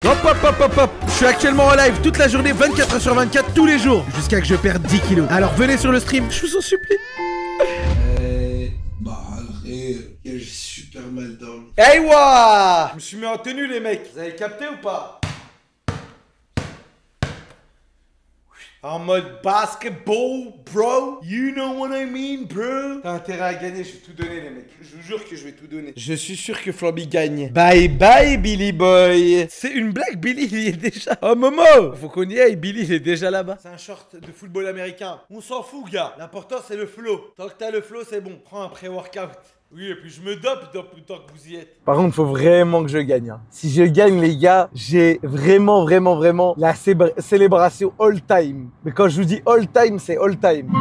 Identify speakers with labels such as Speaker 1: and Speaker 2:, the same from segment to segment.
Speaker 1: Hop hop hop hop hop. Je suis actuellement en live toute la journée, 24h sur 24, tous les jours, jusqu'à que je perde 10 kilos. Alors venez sur le stream, je vous en supplie.
Speaker 2: J'ai super mal dormi.
Speaker 1: Hey wa! Je me suis mis en tenue les mecs, vous avez capté ou pas? En mode basketball, bro. You know what I mean, bro. T'as intérêt à gagner, je vais tout donner, les mecs. Je vous jure que je vais tout donner. Je suis sûr que Flamby gagne. Bye bye, Billy Boy. C'est une blague, Billy, il est déjà. Oh, Momo. Faut qu'on y aille, Billy, il est déjà là-bas. C'est un short de football américain. On s'en fout, gars. L'important, c'est le flow. Tant que t'as le flow, c'est bon. Prends un pré-workout. Oui, et puis je me dope tant que vous y êtes. Par contre, faut vraiment que je gagne. Hein. Si je gagne, les gars, j'ai vraiment la célébration all time. Mais quand je vous dis all time, c'est all time.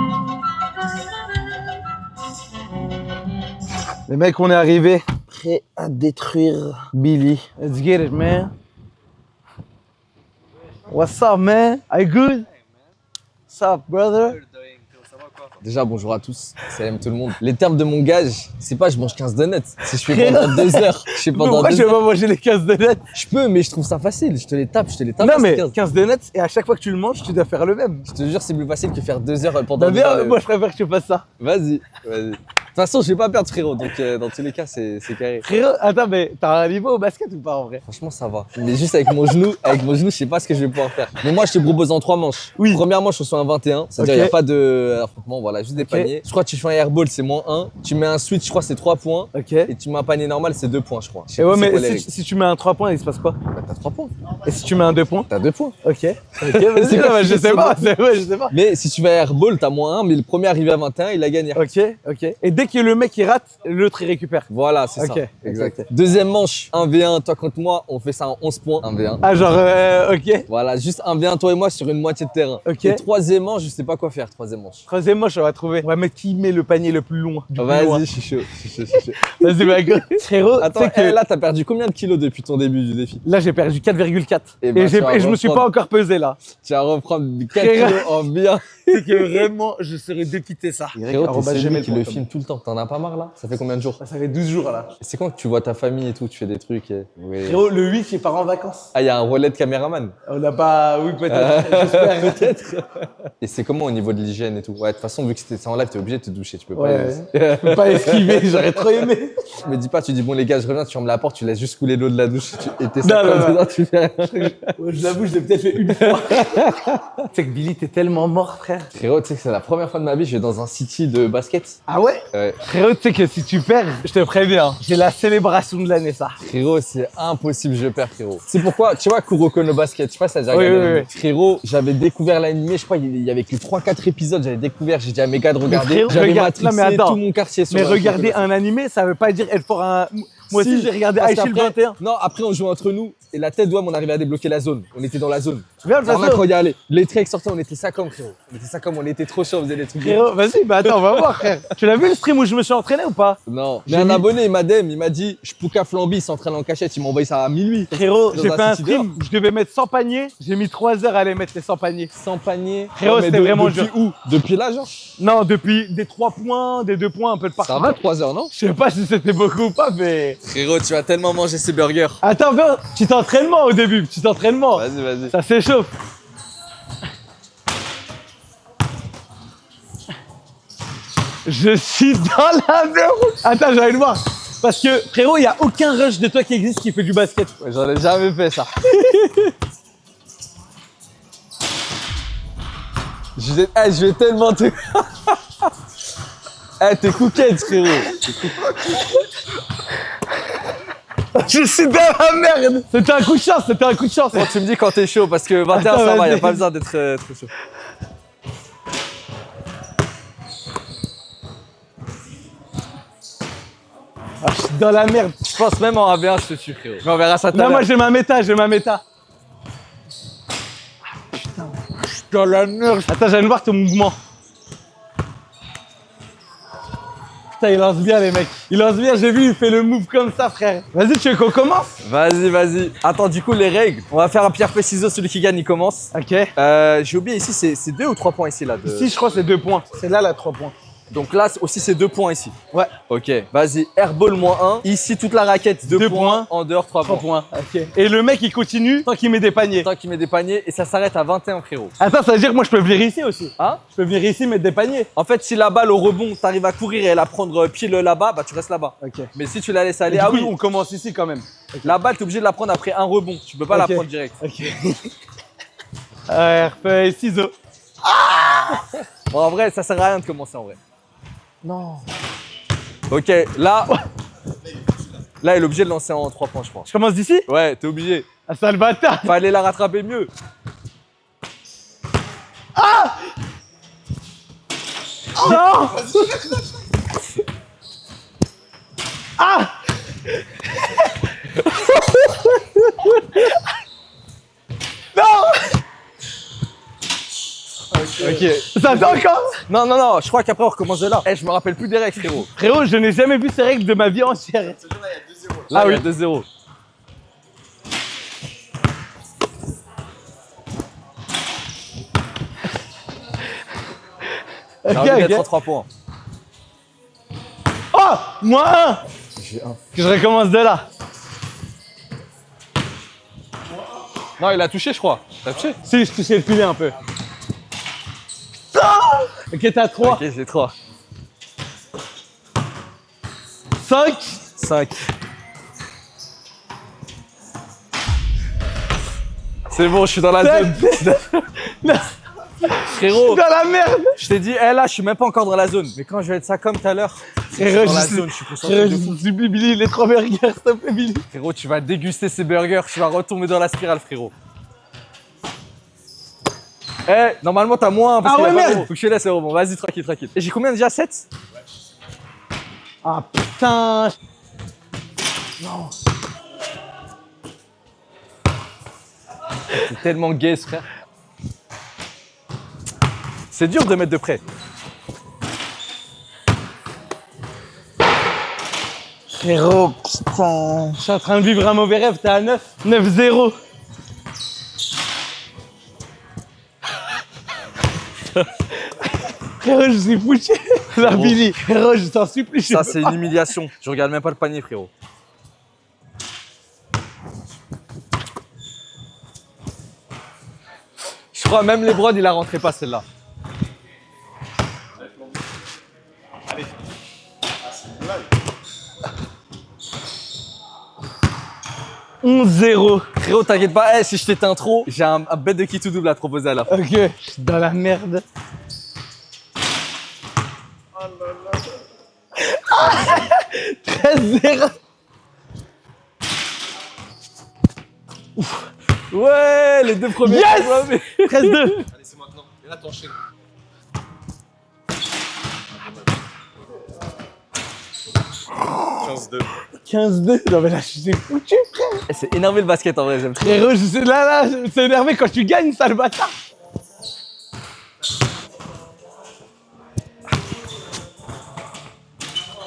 Speaker 1: Les mecs, on est arrivés. Prêts à détruire Billy. Let's get it, man. What's up, man? Are you good? What's up, brother?
Speaker 3: Déjà, bonjour à tous, salam tout le monde. Les termes de mon gage, c'est pas je mange 15 donuts. Si je fais pendant 2 heures, je fais pendant 2 heures.
Speaker 1: Pourquoi je vais pas manger les 15 donuts?
Speaker 3: Je peux, mais je trouve ça facile. Je te les tape.
Speaker 1: Non, mais 15 donuts, et à chaque fois que tu le manges, tu dois faire le même.
Speaker 3: Je te jure, c'est plus facile que faire 2 heures pendant 2
Speaker 1: Bien,
Speaker 3: heures.
Speaker 1: moi je préfère que tu fasses ça.
Speaker 3: Vas-y. De toute façon, je vais pas perdre, frérot. Donc, dans tous les cas, c'est carré.
Speaker 1: Frérot, attends, mais t'as un niveau au basket ou pas en vrai?
Speaker 3: Franchement, ça va. Mais juste avec mon genou, je sais pas ce que je vais pouvoir faire. Mais moi, je te propose en 3 manches.
Speaker 1: Oui.
Speaker 3: Première manche, on soit un 21. C'est-à-dire, il n'y a pas de affrontement, voilà, juste des paniers. Je crois que tu fais un airball, c'est -1. Tu mets un switch, je crois, c'est 3 points.
Speaker 1: Ok.
Speaker 3: Et tu mets un panier normal, c'est 2 points, je crois.
Speaker 1: Et ouais, mais si tu mets un 3 points, il se passe quoi?
Speaker 3: Bah, t'as 3 points.
Speaker 1: Et si tu mets un 2 points?
Speaker 3: T'as 2 points.
Speaker 1: Ok. Vas-y, non, je sais pas, je sais pas.
Speaker 3: Mais si tu vas à airball, t'as -1, mais le premier arrivé à 21, il a gagné.
Speaker 1: Ok. Et dès que le mec il rate, l'autre il récupère.
Speaker 3: Voilà, c'est ça. Exact. Deuxième manche, 1v1, toi contre moi, on fait ça en 11 points. 1v1.
Speaker 1: Ah, genre, ok.
Speaker 3: Voilà, juste 1v1, toi et moi sur une moitié de terrain.
Speaker 1: Ok.
Speaker 3: Et troisième manche, je sais pas quoi faire, troisième manche.
Speaker 1: Troisième manche, on va trouver. On va mettre qui met le panier le plus loin.
Speaker 3: Vas-y, je suis chaud.
Speaker 1: Vas-y, ma gueule. Frérot,
Speaker 3: attends, là, t'as perdu combien de kilos depuis ton début du défi?
Speaker 1: Là, j'ai perdu 4,4.
Speaker 3: Et
Speaker 1: je me suis pas encore pesé là.
Speaker 3: Tu vas reprendre 4 kilos en bien.
Speaker 1: C'est que vraiment, je serais dépité ça.
Speaker 3: Frérot, t'es celui qui le filme tout le temps. T'en as pas marre là? Ça fait combien de jours?
Speaker 1: Ça fait 12 jours là.
Speaker 3: C'est quand que tu vois ta famille et tout, tu fais des trucs Oui.
Speaker 1: Frérot, le 8, il part en vacances.
Speaker 3: Ah, il y a un relais de caméraman?
Speaker 1: On n'a pas... Oui, peut-être. J'espère.
Speaker 3: Peut-être. Et c'est comment au niveau de l'hygiène et tout? Ouais, de toute façon, vu que c'était en live, t'es obligé de te doucher, tu peux pas.
Speaker 1: Je peux pas esquiver, j'aurais trop aimé.
Speaker 3: Me dis pas, tu dis bon les gars, je reviens, tu fermes la porte, tu laisses juste couler l'eau de la douche et t'es ça comme dedans, tu fais rien.
Speaker 1: Je l'avoue, je l'ai peut-être fait une fois. Tu sais que Billy, t'es tellement mort, frère.
Speaker 3: Frérot, tu sais que c'est la première fois de ma vie, je vais dans un city de basket.
Speaker 1: Ah ouais?
Speaker 3: Ouais.
Speaker 1: Frérot, tu sais que si tu perds, je te préviens, c'est la célébration de l'année, ça.
Speaker 3: Frérot, c'est impossible, je perds, frérot. C'est pourquoi, tu vois, Kuroko no Basket, je sais pas si t'as déjà regardé.
Speaker 1: Oui.
Speaker 3: Frérot, j'avais découvert l'animé, je crois, il y avait que 3-4 épisodes, j'avais découvert, j'ai dit à mes gars de regarder. J'avais matrixé tout mon quartier sur
Speaker 1: mais regarder un animé, ça veut pas dire être fort un... Moi aussi, j'ai regardé High Shield 21.
Speaker 3: Non, après, on jouait entre nous et la tête d'Ouam, on arrivait à débloquer la zone. On était dans la zone.
Speaker 1: Viens,
Speaker 3: on a quand y aller. Les treks sortaient, on était ça comme, frérot. On était trop chaud, on faisait des trucs.
Speaker 1: Frérot, vas-y, bah attends, on va voir, frère. Tu l'as vu le stream où je me suis entraîné ou pas?
Speaker 3: Non. Mais un abonné, il m'a dit, je pouka Flamby, il s'entraîne en cachette, il m'a envoyé ça à minuit.
Speaker 1: Frérot, j'ai fait un stream, je devais mettre 100 paniers. J'ai mis 3 heures à aller mettre les 100 paniers.
Speaker 3: 100 paniers.
Speaker 1: Frérot, c'était vraiment dur.
Speaker 3: Depuis où? Depuis là, genre?
Speaker 1: Non, depuis des 3 points, des 2 points, un peu de partout.
Speaker 3: Ça va, 3 heures, non?
Speaker 1: Je sais pas si c'était beaucoup ou pas, mais...
Speaker 3: Frérot, tu vas tellement manger ces burgers.
Speaker 1: Attends, viens, petit entraînement au début, petit entraînement.
Speaker 3: Vas-y.
Speaker 1: Ça s'échauffe. Je suis dans la merde. Attends, j'allais le voir. Parce que, frérot, il n'y a aucun rush de toi qui existe qui fait du basket.
Speaker 3: Ouais, j'en ai jamais fait ça. Je vais tellement te... t'es coquette, frérot.
Speaker 1: Je suis dans la merde. C'était un coup de chance,
Speaker 3: Bon, tu me dis quand t'es chaud, parce que 21, attends, ça va, y a pas besoin d'être trop chaud.
Speaker 1: Ah, je suis dans la merde.
Speaker 3: Je pense même en AV1, je te tue, frérot. Mais on verra ça tout à l'heure.
Speaker 1: Non, moi j'ai ma méta. Putain, je suis dans la merde. Attends, j'allais voir ton mouvement. Putain, il lance bien, les mecs. Il lance bien, j'ai vu, il fait le move comme ça, frère. Vas-y, tu veux qu'on commence?
Speaker 3: Vas-y. Attends, du coup, les règles. On va faire un pierre, feuille, ciseaux, celui qui gagne, il commence.
Speaker 1: Ok.
Speaker 3: J'ai oublié, ici, c'est 2 ou 3 points ici, là.
Speaker 1: Ici, je crois que c'est 2 points. C'est là, 3 points.
Speaker 3: Donc là aussi c'est 2 points ici.
Speaker 4: Ouais.
Speaker 3: Ok, vas-y, airball -1. Ici toute la raquette, 2
Speaker 4: 2
Speaker 3: points. En dehors, 3
Speaker 4: 3
Speaker 3: points.
Speaker 4: points. Ok. Et le mec il continue tant qu'il met des paniers.
Speaker 3: Tant qu'il met des paniers et ça s'arrête à 21 frérot.
Speaker 4: Attends, ça veut dire que moi je peux venir ici aussi.
Speaker 3: Hein?
Speaker 4: Je peux venir ici mettre des paniers.
Speaker 3: En fait, si la balle au rebond, t'arrives à courir et la prendre pile là-bas, bah tu restes là-bas.
Speaker 4: Ok.
Speaker 3: Mais si tu la laisses aller,
Speaker 4: Et du
Speaker 3: ah
Speaker 4: coup,
Speaker 3: oui,
Speaker 4: on commence ici quand même.
Speaker 3: la balle t'es obligé de la prendre après un rebond. Tu peux pas
Speaker 4: Ok.
Speaker 3: la prendre direct.
Speaker 4: Ok. RP, ciseaux.
Speaker 3: Bon, en vrai, ça sert à rien de commencer en vrai. Non. Ok, là. Là, il est obligé de lancer en 3 points, je crois.
Speaker 4: Je commence d'ici?
Speaker 3: Ouais, t'es obligé.
Speaker 4: Ah, sale bâtard.
Speaker 3: Fallait la rattraper mieux.
Speaker 4: Non. Ah. Non.
Speaker 3: Ok.
Speaker 4: Ça attend encore?
Speaker 3: Non, non, non, je crois qu'après on recommence de là. Eh, je me rappelle plus des règles, frérot.
Speaker 4: Frérot, je n'ai jamais vu ces règles de ma vie entière.
Speaker 3: Là,
Speaker 4: Ah
Speaker 3: il y a
Speaker 4: oui.
Speaker 3: 2-0. J'ai
Speaker 4: Ok,
Speaker 3: envie d'être en
Speaker 4: ok.
Speaker 3: 3 points.
Speaker 4: Oh, -1.
Speaker 3: J'ai 1.
Speaker 4: Que je recommence de là.
Speaker 3: Non, il a touché, je crois. T'as touché?
Speaker 4: Si, je touchais le filet un peu. Putain. Ok, t'as 3.
Speaker 3: Ok, j'ai 3.
Speaker 4: 5.
Speaker 3: 5. C'est bon, je suis dans la zone. Frérot,
Speaker 4: Dans la merde.
Speaker 3: je t'ai dit, eh là, je suis même pas encore dans la zone. Mais quand je vais être ça comme tout à l'heure, je suis
Speaker 4: Frérot,
Speaker 3: dans la
Speaker 4: je
Speaker 3: zone, je suis concentré
Speaker 4: Frérot,
Speaker 3: de
Speaker 4: je
Speaker 3: fou.
Speaker 4: supplie Billy, les 3 burgers, s'il te plaît, Billy.
Speaker 3: Frérot, tu vas déguster ces burgers, tu vas retomber dans la spirale, frérot. Eh, normalement, t'as moins, parce
Speaker 4: Ah
Speaker 3: qu'il y a
Speaker 4: ouais,
Speaker 3: pas
Speaker 4: merde.
Speaker 3: de rebond. Faut que je te laisse, c'est bon. Vas-y, tranquille, tranquille. Et j'ai combien déjà? 7?
Speaker 4: Ah putain.
Speaker 3: C'est tellement gay, ce frère. C'est dur de mettre de près.
Speaker 4: Frérot, putain. Je suis en train de vivre un mauvais rêve, t'es à 9. 9-0. Frérot, je suis foutu. La Billy. Frérot, je t'en supplie.
Speaker 3: Ça, c'est une humiliation. Je regarde même pas le panier, frérot. Je crois même les brods, il la rentrait pas celle-là.
Speaker 4: 11-0.
Speaker 3: Frérot, t'inquiète pas, si je t'éteins trop, j'ai un bête de qui tout double à te proposer à la fin.
Speaker 4: Ok, je suis dans la merde. Oh là là. 13-0.
Speaker 3: Ouais, les deux premiers.
Speaker 4: Yes.
Speaker 3: Mais...
Speaker 4: 13-2.
Speaker 2: Allez, c'est maintenant. Et là, t'enchaînes. 15-2.
Speaker 4: 15-2. Non mais là, je suis foutu, frère.
Speaker 3: Eh, c'est énervé le basket en vrai, j'aime trop.
Speaker 4: Frérot, je sais, là, c'est énervé quand tu gagnes, sale bâtard.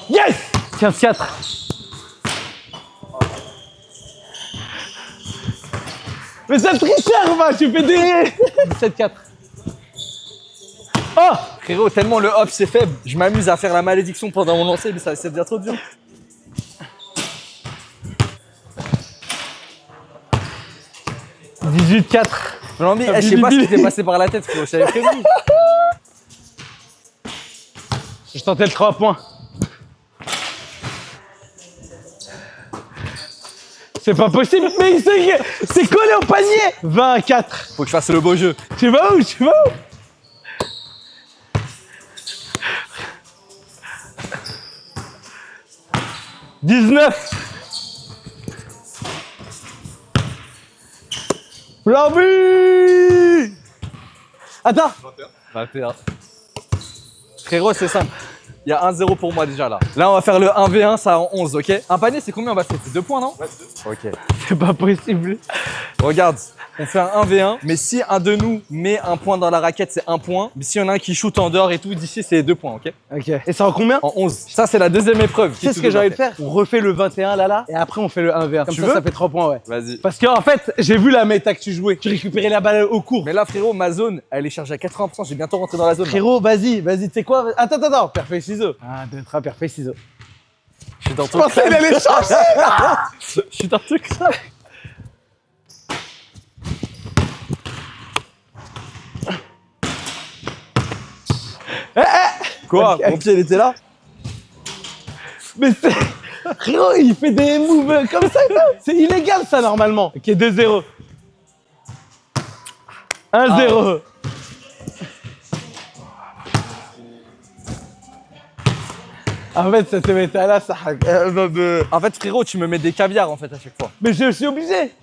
Speaker 4: Yes. 15-4. Mais c'est un tricheur, va, tu fais des... 17-4. Oh.
Speaker 3: Frérot, tellement le hop c'est faible, je m'amuse à faire la malédiction pendant mon lancer, mais ça devient trop dur.
Speaker 4: « 18-4. »
Speaker 3: J'ai envie, je sais pas ce qui t'est passé par la tête, frérot, je t'avais prévenu.
Speaker 4: Je tentais le 3 points. C'est pas possible, mais c'est collé au panier. 20-4.
Speaker 3: Faut que je fasse le beau jeu.
Speaker 4: Tu vas où? Tu vas où? « 19. » Flamby. Attends.
Speaker 3: 21. Frérot, c'est simple. Il y a 1-0 pour moi déjà là. Là, on va faire le 1v1, ça en 11, ok? Un panier, c'est combien en basket? C'est 2 points, non? Ouais, 2. Ok.
Speaker 4: C'est pas possible.
Speaker 3: Regarde, on fait un 1v1, mais si un de nous met un point dans la raquette, c'est 1 point. Mais s'il y en a un qui shoot en dehors et tout, d'ici, c'est 2 points, ok?
Speaker 4: Ok. Et c'est en combien?
Speaker 3: En 11. Ça, c'est la deuxième épreuve.
Speaker 4: Tu sais ce que j'ai envie de faire? On refait le 21 là, et après on fait le 1v1. Comme
Speaker 3: Tu
Speaker 4: ça,
Speaker 3: veux
Speaker 4: ça fait 3 points, ouais.
Speaker 3: Vas-y.
Speaker 4: Parce qu'en fait, j'ai vu la méta que tu jouais. Tu récupérais la balle au cours.
Speaker 3: Mais là, frérot, ma zone, elle est chargée à 80%. J'ai bientôt rentré dans la zone. là.
Speaker 4: Frérot, vas-y, tu sais quoi? Attends, pierre, feuille, ciseaux. Ah, 2, 3, pierre, feuille, ciseaux.
Speaker 3: Je suis dans
Speaker 4: Je
Speaker 3: ton
Speaker 4: pensais
Speaker 3: crâne.
Speaker 4: qu'il allait changer.
Speaker 3: Je suis dans ton crâne. Quoi?
Speaker 4: Ok.
Speaker 3: Mon pied, il était là?
Speaker 4: Mais c'est. Frérot, il fait des moves comme ça. C'est illégal, ça, normalement. Ok, 2-0. 1-0. En fait, cette méta-là, ça.
Speaker 3: En fait, frérot, tu me mets des caviars en fait à chaque fois.
Speaker 4: Mais je suis obligé.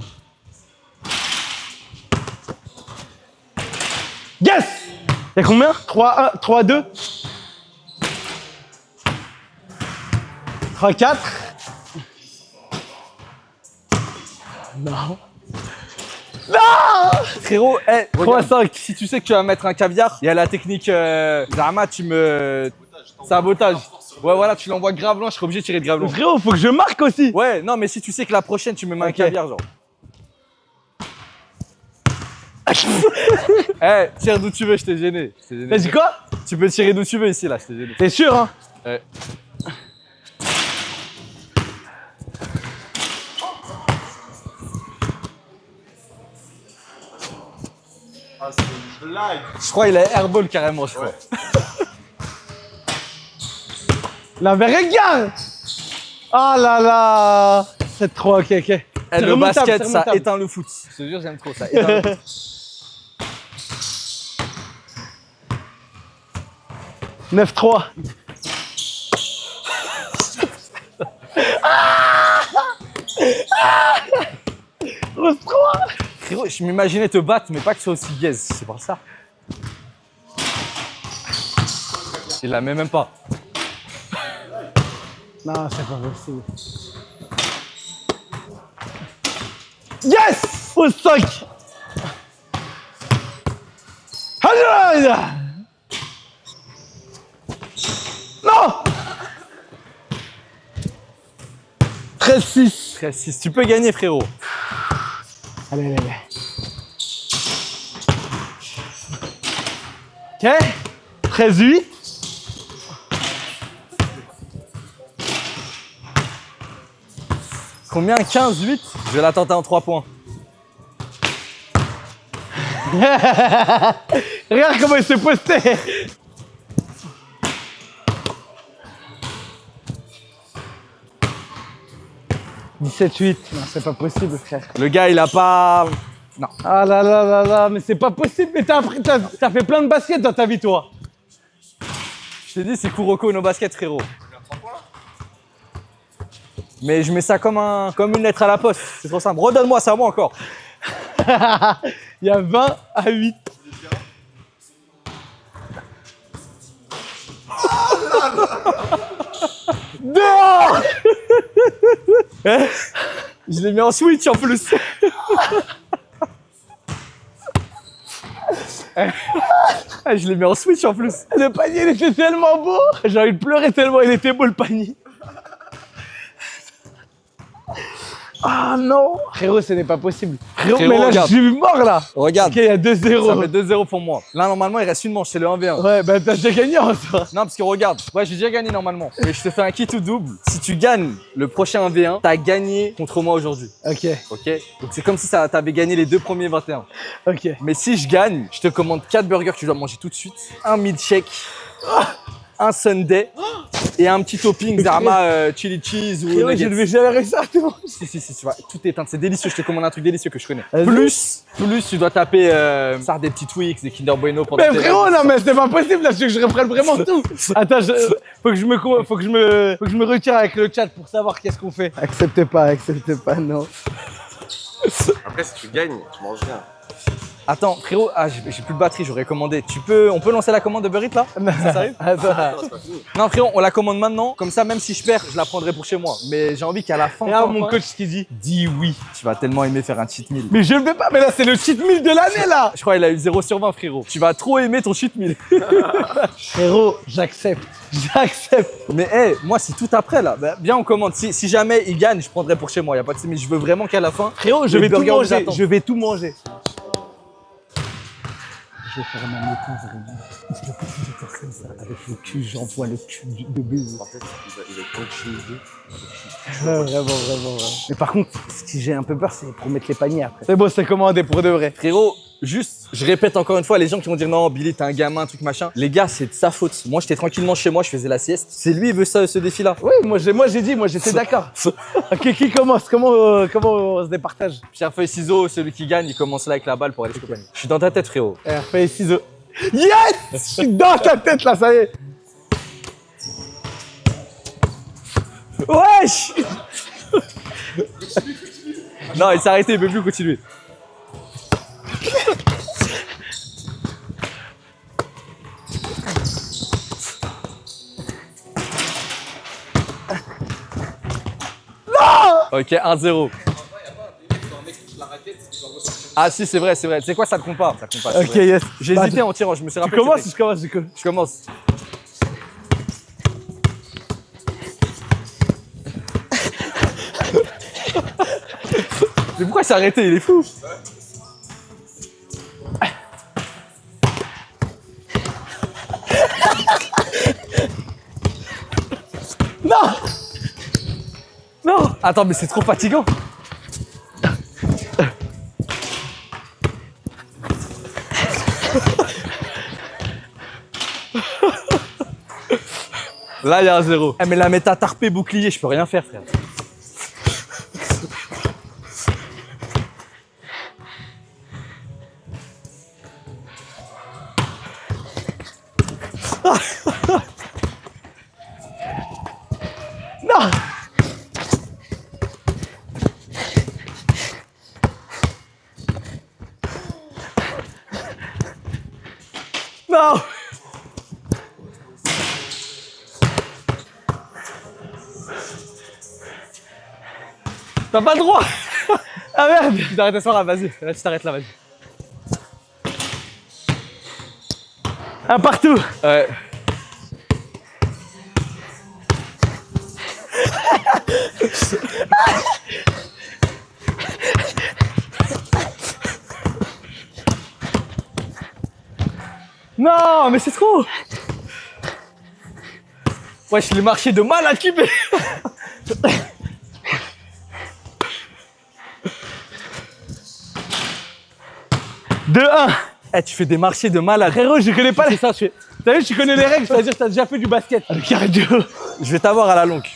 Speaker 4: Yes! Y'a combien? 3-1, 3-2. 3-4. Non. Non!
Speaker 3: Frérot, hey,
Speaker 4: 3-5.
Speaker 3: si tu sais que tu vas mettre un caviar, il y a la technique Zama, tu me. Sabotage. Ouais, voilà, tu l'envoies grave loin, je serai obligé de tirer de grave loin.
Speaker 4: Frérot, faut que je marque aussi.
Speaker 3: Ouais, non, mais si tu sais que la prochaine, tu me mets un
Speaker 4: Ok.
Speaker 3: caviar, genre. Eh, tire d'où tu veux, je t'ai gêné.
Speaker 4: T'as dit quoi?
Speaker 3: Tu peux tirer d'où tu veux ici, là, je t'ai gêné.
Speaker 4: T'es sûr, hein?
Speaker 3: Ouais.
Speaker 2: Ah, c'est une blague.
Speaker 3: Je crois qu'il a airball carrément, je crois.
Speaker 4: Non, mais regarde! Oh là là! 7-3, ok.
Speaker 3: Eh,
Speaker 4: C'est
Speaker 3: le
Speaker 4: remontable,
Speaker 3: basket,
Speaker 4: c'est
Speaker 3: ça
Speaker 4: remontable.
Speaker 3: éteint le foot. Je te jure, j'aime trop ça. Éteint le foot.
Speaker 4: 9-3. Rose 3.
Speaker 3: Frérot, je m'imaginais te battre, mais pas que ce soit aussi gaze. C'est pour ça. Il la met même pas.
Speaker 4: Non, c'est pas possible. Yes! Au 5. Allez! Non! 13-6.
Speaker 3: 13-6, tu peux gagner, frérot.
Speaker 4: Allez. Ok. 13-8.
Speaker 3: Combien? 15-8? Je vais la tenter en 3 points.
Speaker 4: Regarde comment il s'est posté. « 17-8. Non, c'est pas possible, frère.
Speaker 3: Le gars, il a pas. Non.
Speaker 4: Ah là là là là, mais c'est pas possible. Mais t'as fait plein de baskets dans ta vie, toi.
Speaker 3: Je t'ai dit, c'est Kuroko no basket, frérot. Mais je mets ça comme une lettre à la poste. C'est trop simple. Redonne-moi ça, moi encore.
Speaker 4: Il y a 20-8. Dehors.
Speaker 3: Je l'ai mis en switch en plus. Je l'ai mis en switch en plus.
Speaker 4: Le panier, il était tellement beau. J'ai envie de pleurer tellement il était beau, le panier. Ah non. Frérot, ce n'est pas possible. Frérot,
Speaker 3: Frérot,
Speaker 4: mais là,
Speaker 3: regarde.
Speaker 4: je suis mort, là.
Speaker 3: Regarde.
Speaker 4: Ok, il y a 2-0.
Speaker 3: Ça fait 2-0 pour moi. Là, normalement, il reste une manche, c'est le 1v1.
Speaker 4: Ouais, bah t'as déjà gagné en soi.
Speaker 3: Non, parce que regarde, ouais, j'ai déjà gagné normalement. Mais je te fais un kit ou double. Si tu gagnes le prochain 1v1, t'as gagné contre moi aujourd'hui.
Speaker 4: Ok,
Speaker 3: Ok? Donc c'est comme si t'avais gagné les 2 premiers 21.
Speaker 4: ok.
Speaker 3: Mais si je gagne, je te commande 4 burgers que tu dois manger tout de suite, un milkshake, un sundae et un petit topping Zama chili cheese ou
Speaker 4: Frérot, je
Speaker 3: nuggets.
Speaker 4: ne vais jamais réussir à tout.
Speaker 3: Si, tu vois, tout est éteint, c'est délicieux, je te commande un truc délicieux que je connais.
Speaker 4: Vas-y.
Speaker 3: Plus, tu dois taper ça, des petits Twix, des Kinder Bueno pendant
Speaker 4: Mais
Speaker 3: tes
Speaker 4: frérot,
Speaker 3: rêves.
Speaker 4: non, mais c'est pas possible, là, je veux que je reprenne vraiment tout. Attends, faut que je me retire avec le chat pour savoir qu'est-ce qu'on fait. Acceptez pas, non.
Speaker 2: Après, si tu gagnes, tu manges rien.
Speaker 3: Attends, frérot, j'ai plus de batterie, j'aurais commandé. On peut lancer la commande de Burrit là? Ça arrive? Non, frérot, on la commande maintenant. Comme ça, même si je perds, je la prendrai pour chez moi. Mais j'ai envie qu'à la fin.
Speaker 4: Regarde mon coach qui dit. Dis oui.
Speaker 3: Tu vas tellement aimer faire un cheat meal.
Speaker 4: Mais je le fais pas, mais là, c'est le cheat meal de l'année, là.
Speaker 3: Je crois qu'il a eu 0 sur 20, frérot. Tu vas trop aimer ton cheat meal.
Speaker 4: Frérot, j'accepte. J'accepte.
Speaker 3: Mais hey, moi, c'est tout après là. Bah, bien, on commande. Si jamais il gagne, je prendrai pour chez moi. Y a pas de souci. Mais je veux vraiment qu'à la fin.
Speaker 4: Frérot, je
Speaker 3: les
Speaker 4: vais tout
Speaker 3: burgers nous
Speaker 4: manger.
Speaker 3: attendent.
Speaker 4: Je vais tout manger.
Speaker 5: Je vais faire ma méta vraiment. Je peux plus faire comme ça. Avec le cul, j'envoie le cul de baiser.
Speaker 2: En fait, il va être coaché.
Speaker 5: Vraiment. Mais par contre, ce que j'ai un peu peur, c'est pour mettre les paniers après.
Speaker 4: C'est bon, c'est commandé pour de vrai.
Speaker 3: Frérot, juste, je répète encore une fois, les gens qui vont dire non, Billy, t'es un gamin, un truc machin. Les gars, c'est de sa faute. Moi, j'étais tranquillement chez moi, je faisais la sieste. C'est lui, il veut ça, ce défi-là.
Speaker 4: Oui, moi j'ai dit, moi j'étais d'accord. Ok, qui commence? Comment on se départage?
Speaker 3: Pierre, feuille, ciseaux, celui qui gagne, il commence là avec la balle pour aller se couper. Je suis dans ta tête, frérot.
Speaker 4: Feuille, ciseaux. Yes! Je suis dans ta tête là, ça y est.
Speaker 3: Wesh! Non, il s'est arrêté, il peut plus continuer. Non! Ok, 1-0. Ah si, c'est vrai. C'est quoi, ça te compte pas? Ça compte pas.
Speaker 4: Ok, yes.
Speaker 3: J'ai hésité en tirant, je me suis
Speaker 4: Tu
Speaker 3: rappelé.
Speaker 4: commences
Speaker 3: que
Speaker 4: ou je commence?
Speaker 3: Je commence. Mais pourquoi il s'est arrêté? Il est fou.
Speaker 4: Non! Non!
Speaker 3: Attends, mais c'est trop fatigant. Là, il y a un 0. Eh, mais la méta tarpé bouclier, je peux rien faire, frère.
Speaker 4: Non! Non!
Speaker 3: T'as pas le droit.
Speaker 4: Ah merde!
Speaker 3: Tu t'arrêtes ça là, vas-y. Là, tu t'arrêtes là, vas-y.
Speaker 4: Un partout!
Speaker 3: Ouais.
Speaker 4: Non, mais c'est trop!
Speaker 3: Ouais, je l'ai marché de mal à cuber.
Speaker 4: 2-1.
Speaker 3: Eh, tu fais des marchés de malade.
Speaker 4: Frérot, je connais pas les.
Speaker 3: ça, tu fais...
Speaker 4: T'as vu, tu connais les règles, c'est-à-dire que t'as déjà fait du basket. Le cardio.
Speaker 3: Je vais t'avoir à la longue.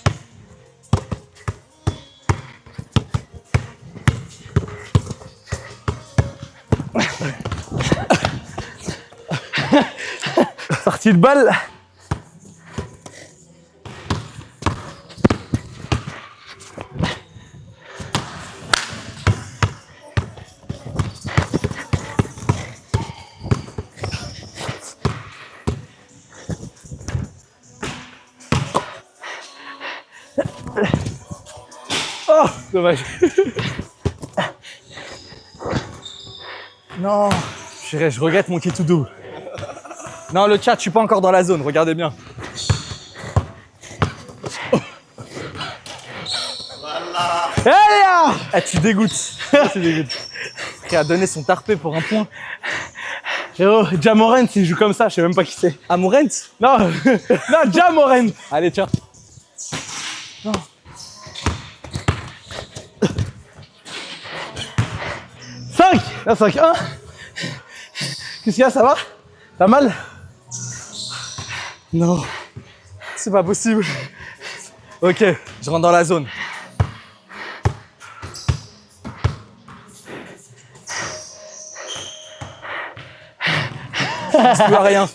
Speaker 4: Sortie de balle.
Speaker 3: Oh, dommage. Non, je regrette mon kit tout doux. Non, le chat, je suis pas encore dans la zone, regardez bien.
Speaker 4: Voilà.
Speaker 3: Eh, tu dégoûtes. Tu dégoûtes. Prêt à donner son tarpé pour un point.
Speaker 4: Frérot, Jamoran, s'il joue comme ça, je sais même pas qui c'est.
Speaker 3: Amourent?
Speaker 4: Non, non, Jamoran.
Speaker 3: Allez, tiens.
Speaker 4: Non. 5. Là, 5-1. Qu'est-ce qu'il y a, ça va? T'as mal?
Speaker 3: Non, c'est pas possible. Ok, je rentre dans la zone. Je pense plus à rien.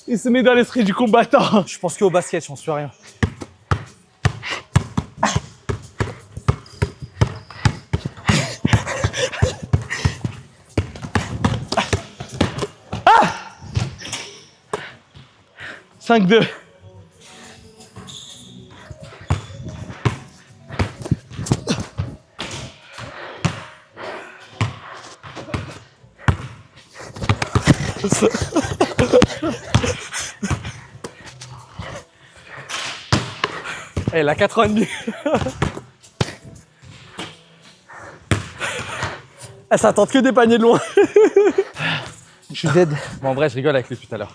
Speaker 4: Il se met dans l'esprit du combattant.
Speaker 3: Je pense qu'au basket, je pense plus à rien.
Speaker 4: 5-2.
Speaker 3: Eh, la 4 ans et demi. Ça tente que des paniers de loin.
Speaker 4: Je suis dead.
Speaker 3: Bon, en vrai, je rigole avec lui tout à l'heure.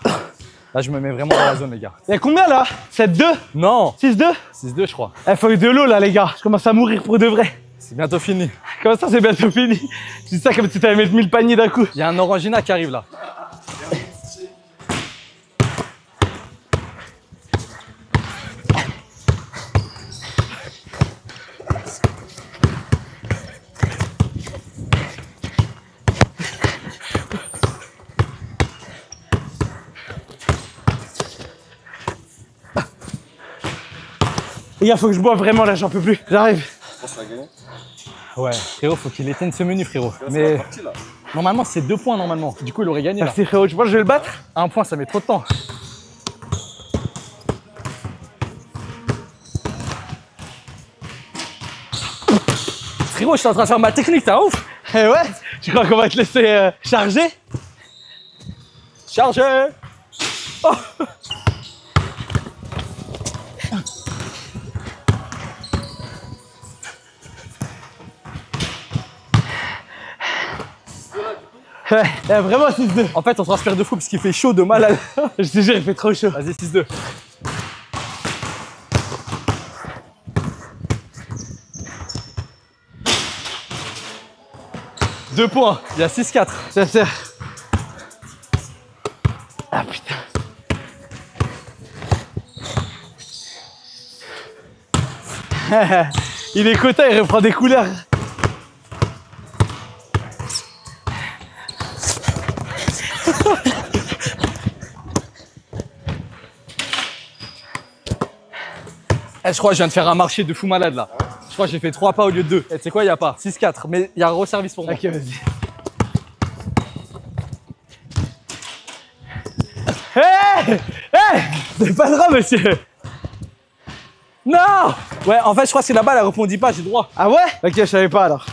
Speaker 3: Là, je me mets vraiment dans la zone, les gars.
Speaker 4: Y'a combien là? 7-2?
Speaker 3: Non,
Speaker 4: 6-2?
Speaker 3: 6-2, je crois.
Speaker 4: Eh, faut de l'eau là, les gars. Je commence à mourir pour de vrai.
Speaker 3: C'est bientôt fini.
Speaker 4: Comment ça, c'est bientôt fini? Je dis ça comme si t'allais mettre 1000 paniers d'un coup.
Speaker 3: Il y a un Orangina qui arrive là.
Speaker 4: Les gars, faut que je bois vraiment là, j'en peux plus. J'arrive.
Speaker 3: Ouais, frérot, faut qu'il éteigne ce menu, frérot. Mais normalement, c'est 2 points normalement. Du coup, il aurait gagné là.
Speaker 4: Merci frérot, tu penses que je vais le battre?
Speaker 3: 1 point, ça met trop de temps. Frérot, je suis en train de faire ma technique, t'as ouf?
Speaker 4: Eh ouais? Tu crois qu'on va te laisser charger?
Speaker 3: Chargé. Oh.
Speaker 4: Ouais, vraiment 6-2.
Speaker 3: En fait, on transpire de fou parce qu'il fait chaud de malade.
Speaker 4: Je te jure, il fait trop chaud.
Speaker 3: Vas-y, 6-2. Deux points. Il y a 6-4.
Speaker 4: Ça sert. Ah putain. Il est quota, il reprend des couleurs.
Speaker 3: Eh, je crois que je viens de faire un marché de fou malade là. Je crois que j'ai fait 3 pas au lieu de 2. Et tu sais quoi, il n'y a pas 6-4, mais il y a un resservice pour moi.
Speaker 4: Ok, vas-y. Hé! Hé! C'est pas drôle, monsieur!
Speaker 3: Non! Ouais, en fait, je crois que c'est la balle, elle répondit pas, j'ai droit.
Speaker 4: Ah ouais? Ok, je savais pas alors.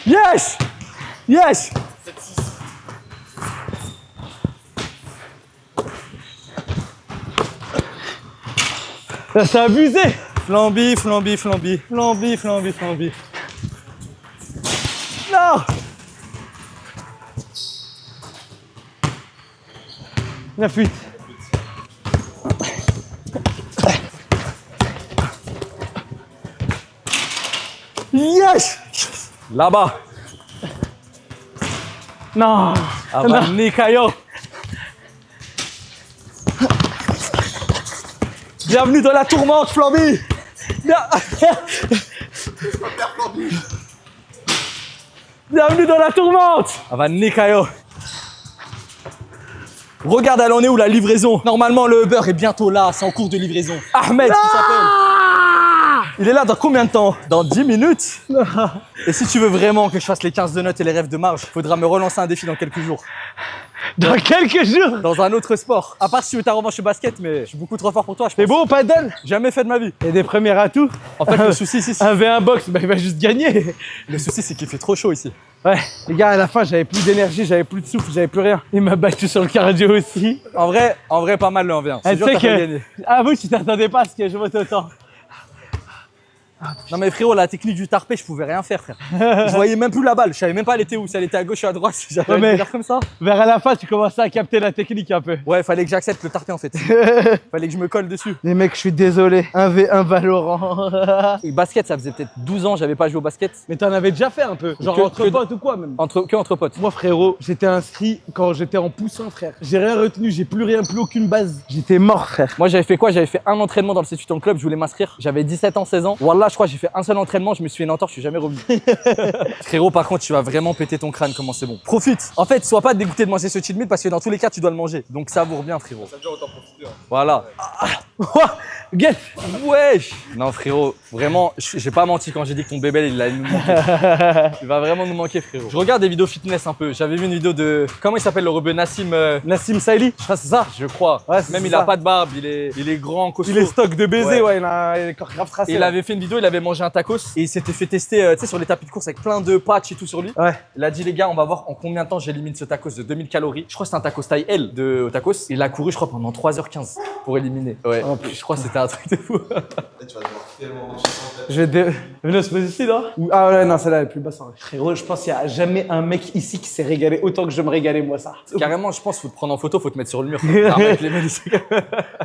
Speaker 3: Yes! Yes!
Speaker 4: Ça s'est abusé!
Speaker 3: Flambi, flambi, flambi, flambi, flambi, flambi. Non!
Speaker 4: 9-8.
Speaker 3: Yes! Là-bas.
Speaker 4: Non!
Speaker 3: Ah bah, Nikayo. Bienvenue dans la tourmente, Flamby. Bienvenue dans la tourmente. Ah bah, Nikayo. Regarde, elle en est où la livraison? Normalement, le Uber est bientôt là, c'est en cours de livraison. Ahmed, qui s'appelle. Il est là dans combien de temps? Dans 10 minutes. Et si tu veux vraiment que je fasse les 15 de notes et les rêves de marge, il faudra me relancer un défi dans quelques jours.
Speaker 4: Dans quelques jours!
Speaker 3: Dans un autre sport. À part si tu veux ta revanche au basket, mais je suis beaucoup trop fort pour toi, je
Speaker 4: T'es
Speaker 3: pense.
Speaker 4: bon au paddle?
Speaker 3: Jamais fait de ma vie.
Speaker 4: Et des premiers atouts?
Speaker 3: En fait, le souci, c'est
Speaker 4: Un V1 box, bah il va juste gagner!
Speaker 3: le souci, c'est qu'il fait trop chaud ici.
Speaker 4: Ouais, les gars, à la fin, j'avais plus d'énergie, j'avais plus de souffle, j'avais plus rien. Il m'a battu sur le cardio aussi.
Speaker 3: En vrai, pas mal le 1v1.
Speaker 4: Eh,
Speaker 3: C'est sûr que t'as pas gagné.
Speaker 4: Ah, vous, tu t'attendais pas à ce que je vote autant.
Speaker 3: Non mais frérot, la technique du tarpé, je pouvais rien faire, frère. Je voyais même plus la balle, je savais même pas elle était où, si elle était à gauche ou à droite, si j'avais
Speaker 4: Ouais, mais-
Speaker 3: faire comme ça.
Speaker 4: Vers la fin, tu commençais à capter la technique un peu.
Speaker 3: Ouais, fallait que j'accepte le tarpé en fait. Fallait que je me colle dessus.
Speaker 4: Les mecs, je suis désolé. 1v1 Valorant.
Speaker 3: Et basket, ça faisait peut-être 12 ans, j'avais pas joué au basket.
Speaker 4: Mais t'en avais déjà fait un peu. Genre
Speaker 3: Que-
Speaker 4: entre
Speaker 3: que-
Speaker 4: potes ou quoi, même.
Speaker 3: Entre potes.
Speaker 4: Moi, frérot, j'étais inscrit quand j'étais en poussin, frère. J'ai rien retenu, j'ai plus rien, plus aucune base. J'étais mort, frère.
Speaker 3: Moi j'avais fait quoi? J'avais fait un entraînement dans le C8 Club, je voulais m'inscrire. J'avais 17 ans, 16 ans. Wallah, je crois que j'ai fait un seul entraînement, je me suis fait une entorse, je suis jamais revenu. Frérot, par contre, tu vas vraiment péter ton crâne, comment c'est bon. Profite. En fait, sois pas dégoûté de manger ce cheat meal parce que dans tous les cas, tu dois le manger. Donc savoure bien, frérot. Ça dure autant profiter. Voilà.
Speaker 4: Get.
Speaker 3: Wesh. Non frérot, vraiment, j'ai pas menti quand j'ai dit que ton bébé il allait nous manquer. Il va vraiment nous manquer frérot. Je regarde des vidéos fitness un peu. J'avais vu une vidéo de, comment il s'appelle le rebeu,
Speaker 4: Nassim Saïli, je crois que c'est ça.
Speaker 3: je crois.
Speaker 4: Ouais, c'est
Speaker 3: Même il
Speaker 4: ça.
Speaker 3: a pas de barbe, il est grand, costaud.
Speaker 4: Il est stock de baiser,
Speaker 3: Ouais.
Speaker 4: ouais, il a le corps grave tracé.
Speaker 3: Et il avait fait une vidéo, il avait mangé un tacos et il s'était fait tester tu sais, sur les tapis de course avec plein de patchs et tout sur lui.
Speaker 4: Ouais.
Speaker 3: Il a dit les gars, on va voir en combien de temps j'élimine ce tacos de 2000 calories. Je crois que c'était un tacos taille L de tacos. Il a couru je crois pendant 3h15 pour éliminer. Ouais.
Speaker 4: Oh,
Speaker 3: Je crois que c'était un truc de fou.
Speaker 2: Tu vas devoir tellement marcher sans tête.
Speaker 4: Je vais venez, on se pose ici, là. Ah ouais, non, celle-là elle est plus basse. Hein. Frérot, je pense qu'il n'y a jamais un mec ici qui s'est régalé autant que je me régalais, moi, ça.
Speaker 3: Carrément, je pense faut te prendre en photo, faut te mettre sur le mur. Un mec, les mecs,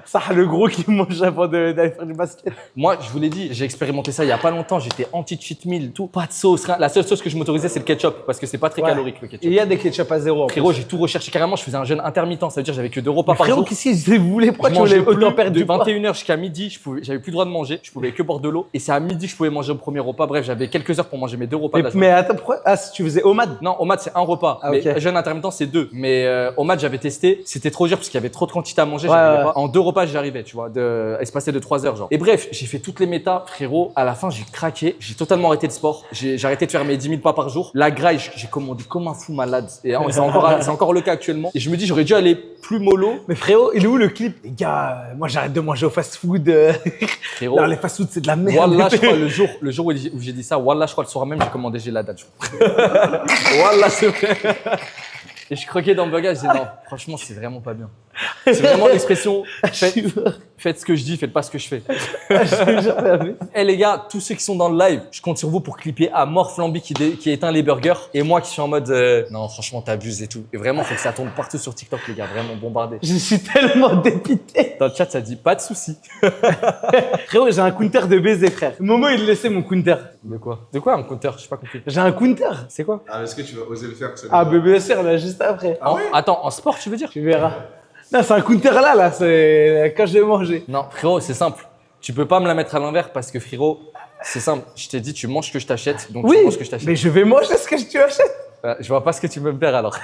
Speaker 4: Ça, le gros qui mange avant d'aller faire du basket.
Speaker 3: moi, je vous l'ai dit, j'ai expérimenté ça il y a pas longtemps. J'étais anti-cheat meal, tout, pas de sauce, rien. La seule sauce que je m'autorisais, c'est le ketchup parce que c'est pas très
Speaker 4: Ouais.
Speaker 3: calorique le
Speaker 4: Et
Speaker 3: ketchup.
Speaker 4: il y a des ketchup à zéro. en plus.
Speaker 3: Frérot, j'ai tout recherché. Carrément, je faisais un jeûne intermittent. Ça veut dire j'avais que 2 repas par
Speaker 4: Frérot,
Speaker 3: jour.
Speaker 4: qu'est-ce que vous voulez? Pourquoi
Speaker 3: Je
Speaker 4: tu voulais
Speaker 3: mangeais
Speaker 4: autant
Speaker 3: plus
Speaker 4: perdre
Speaker 3: de
Speaker 4: du poids?
Speaker 3: 21h jusqu'à midi, j'avais plus le droit de manger, je pouvais que boire de l'eau. Et c'est à midi que je pouvais manger au premier repas. Bref, j'avais quelques heures pour manger mes 2 repas de la journée.
Speaker 4: Mais attends, pourquoi? Ah, si tu faisais OMAD?
Speaker 3: Non, au mat c'est un repas.
Speaker 4: Ah,
Speaker 3: mais
Speaker 4: ok.
Speaker 3: jeûne intermittent c'est 2. Mais au mat j'avais testé, c'était trop dur parce qu'il y avait trop de quantité à manger.
Speaker 4: Ouais,
Speaker 3: j'arrivais
Speaker 4: ouais.
Speaker 3: pas. En 2 repas j'y arrivais, tu vois, espacé de 3 heures genre. Et bref, j'ai fait toutes les métas, frérot. À la fin j'ai craqué, j'ai totalement arrêté le sport. J'ai arrêté de faire mes 10 000 pas par jour. La graille, j'ai commandé comme un fou malade. Et c'est encore le cas actuellement. Et je me dis j'aurais dû aller plus mollo.
Speaker 4: Mais frérot, il est où le clip? Les gars, moi j'arrête de manger au fast-food.
Speaker 3: Frérot.
Speaker 4: Non, les fast-food c'est de la merde.
Speaker 3: Wallah, je crois, le jour où j'ai dit ça, Wallah, je crois le soir même, j'ai commandé Gelada. Wallah, c'est vrai. Et je croquais dans le burger, je disais non, franchement, c'est vraiment pas bien. C'est vraiment l'expression, faites ce que je dis, faites pas ce que je fais. Eh les gars, tous ceux qui sont dans le live, je compte sur vous pour clipper à mort Flamby qui éteint les burgers et moi qui suis en mode non, franchement, t'abuses et tout. Et vraiment, faut que ça tourne partout sur TikTok, les gars, vraiment bombardé.
Speaker 4: Je suis tellement dépité.
Speaker 3: Dans le chat, ça dit pas de soucis.
Speaker 4: Frérot, j'ai un counter de baiser, frère. Momo, il laissait mon counter.
Speaker 3: De quoi? De quoi un compteur? J'ai pas compris.
Speaker 4: J'ai un counter.
Speaker 3: C'est quoi?
Speaker 2: Ah, est-ce que tu vas oser le faire
Speaker 4: Ah, BBSR, là, juste après.
Speaker 3: Attends, en sport, tu veux dire?
Speaker 4: Tu verras. Non, c'est un counter là, c'est quand je vais manger.
Speaker 3: Non, frérot, c'est simple. Tu peux pas me la mettre à l'envers parce que frérot, c'est simple. Je t'ai dit, tu manges ce que je t'achète, donc
Speaker 4: Oui,
Speaker 3: tu manges ce que je t'achète.
Speaker 4: mais je vais manger ce que tu achètes.
Speaker 3: Je vois pas ce que tu veux me faire alors.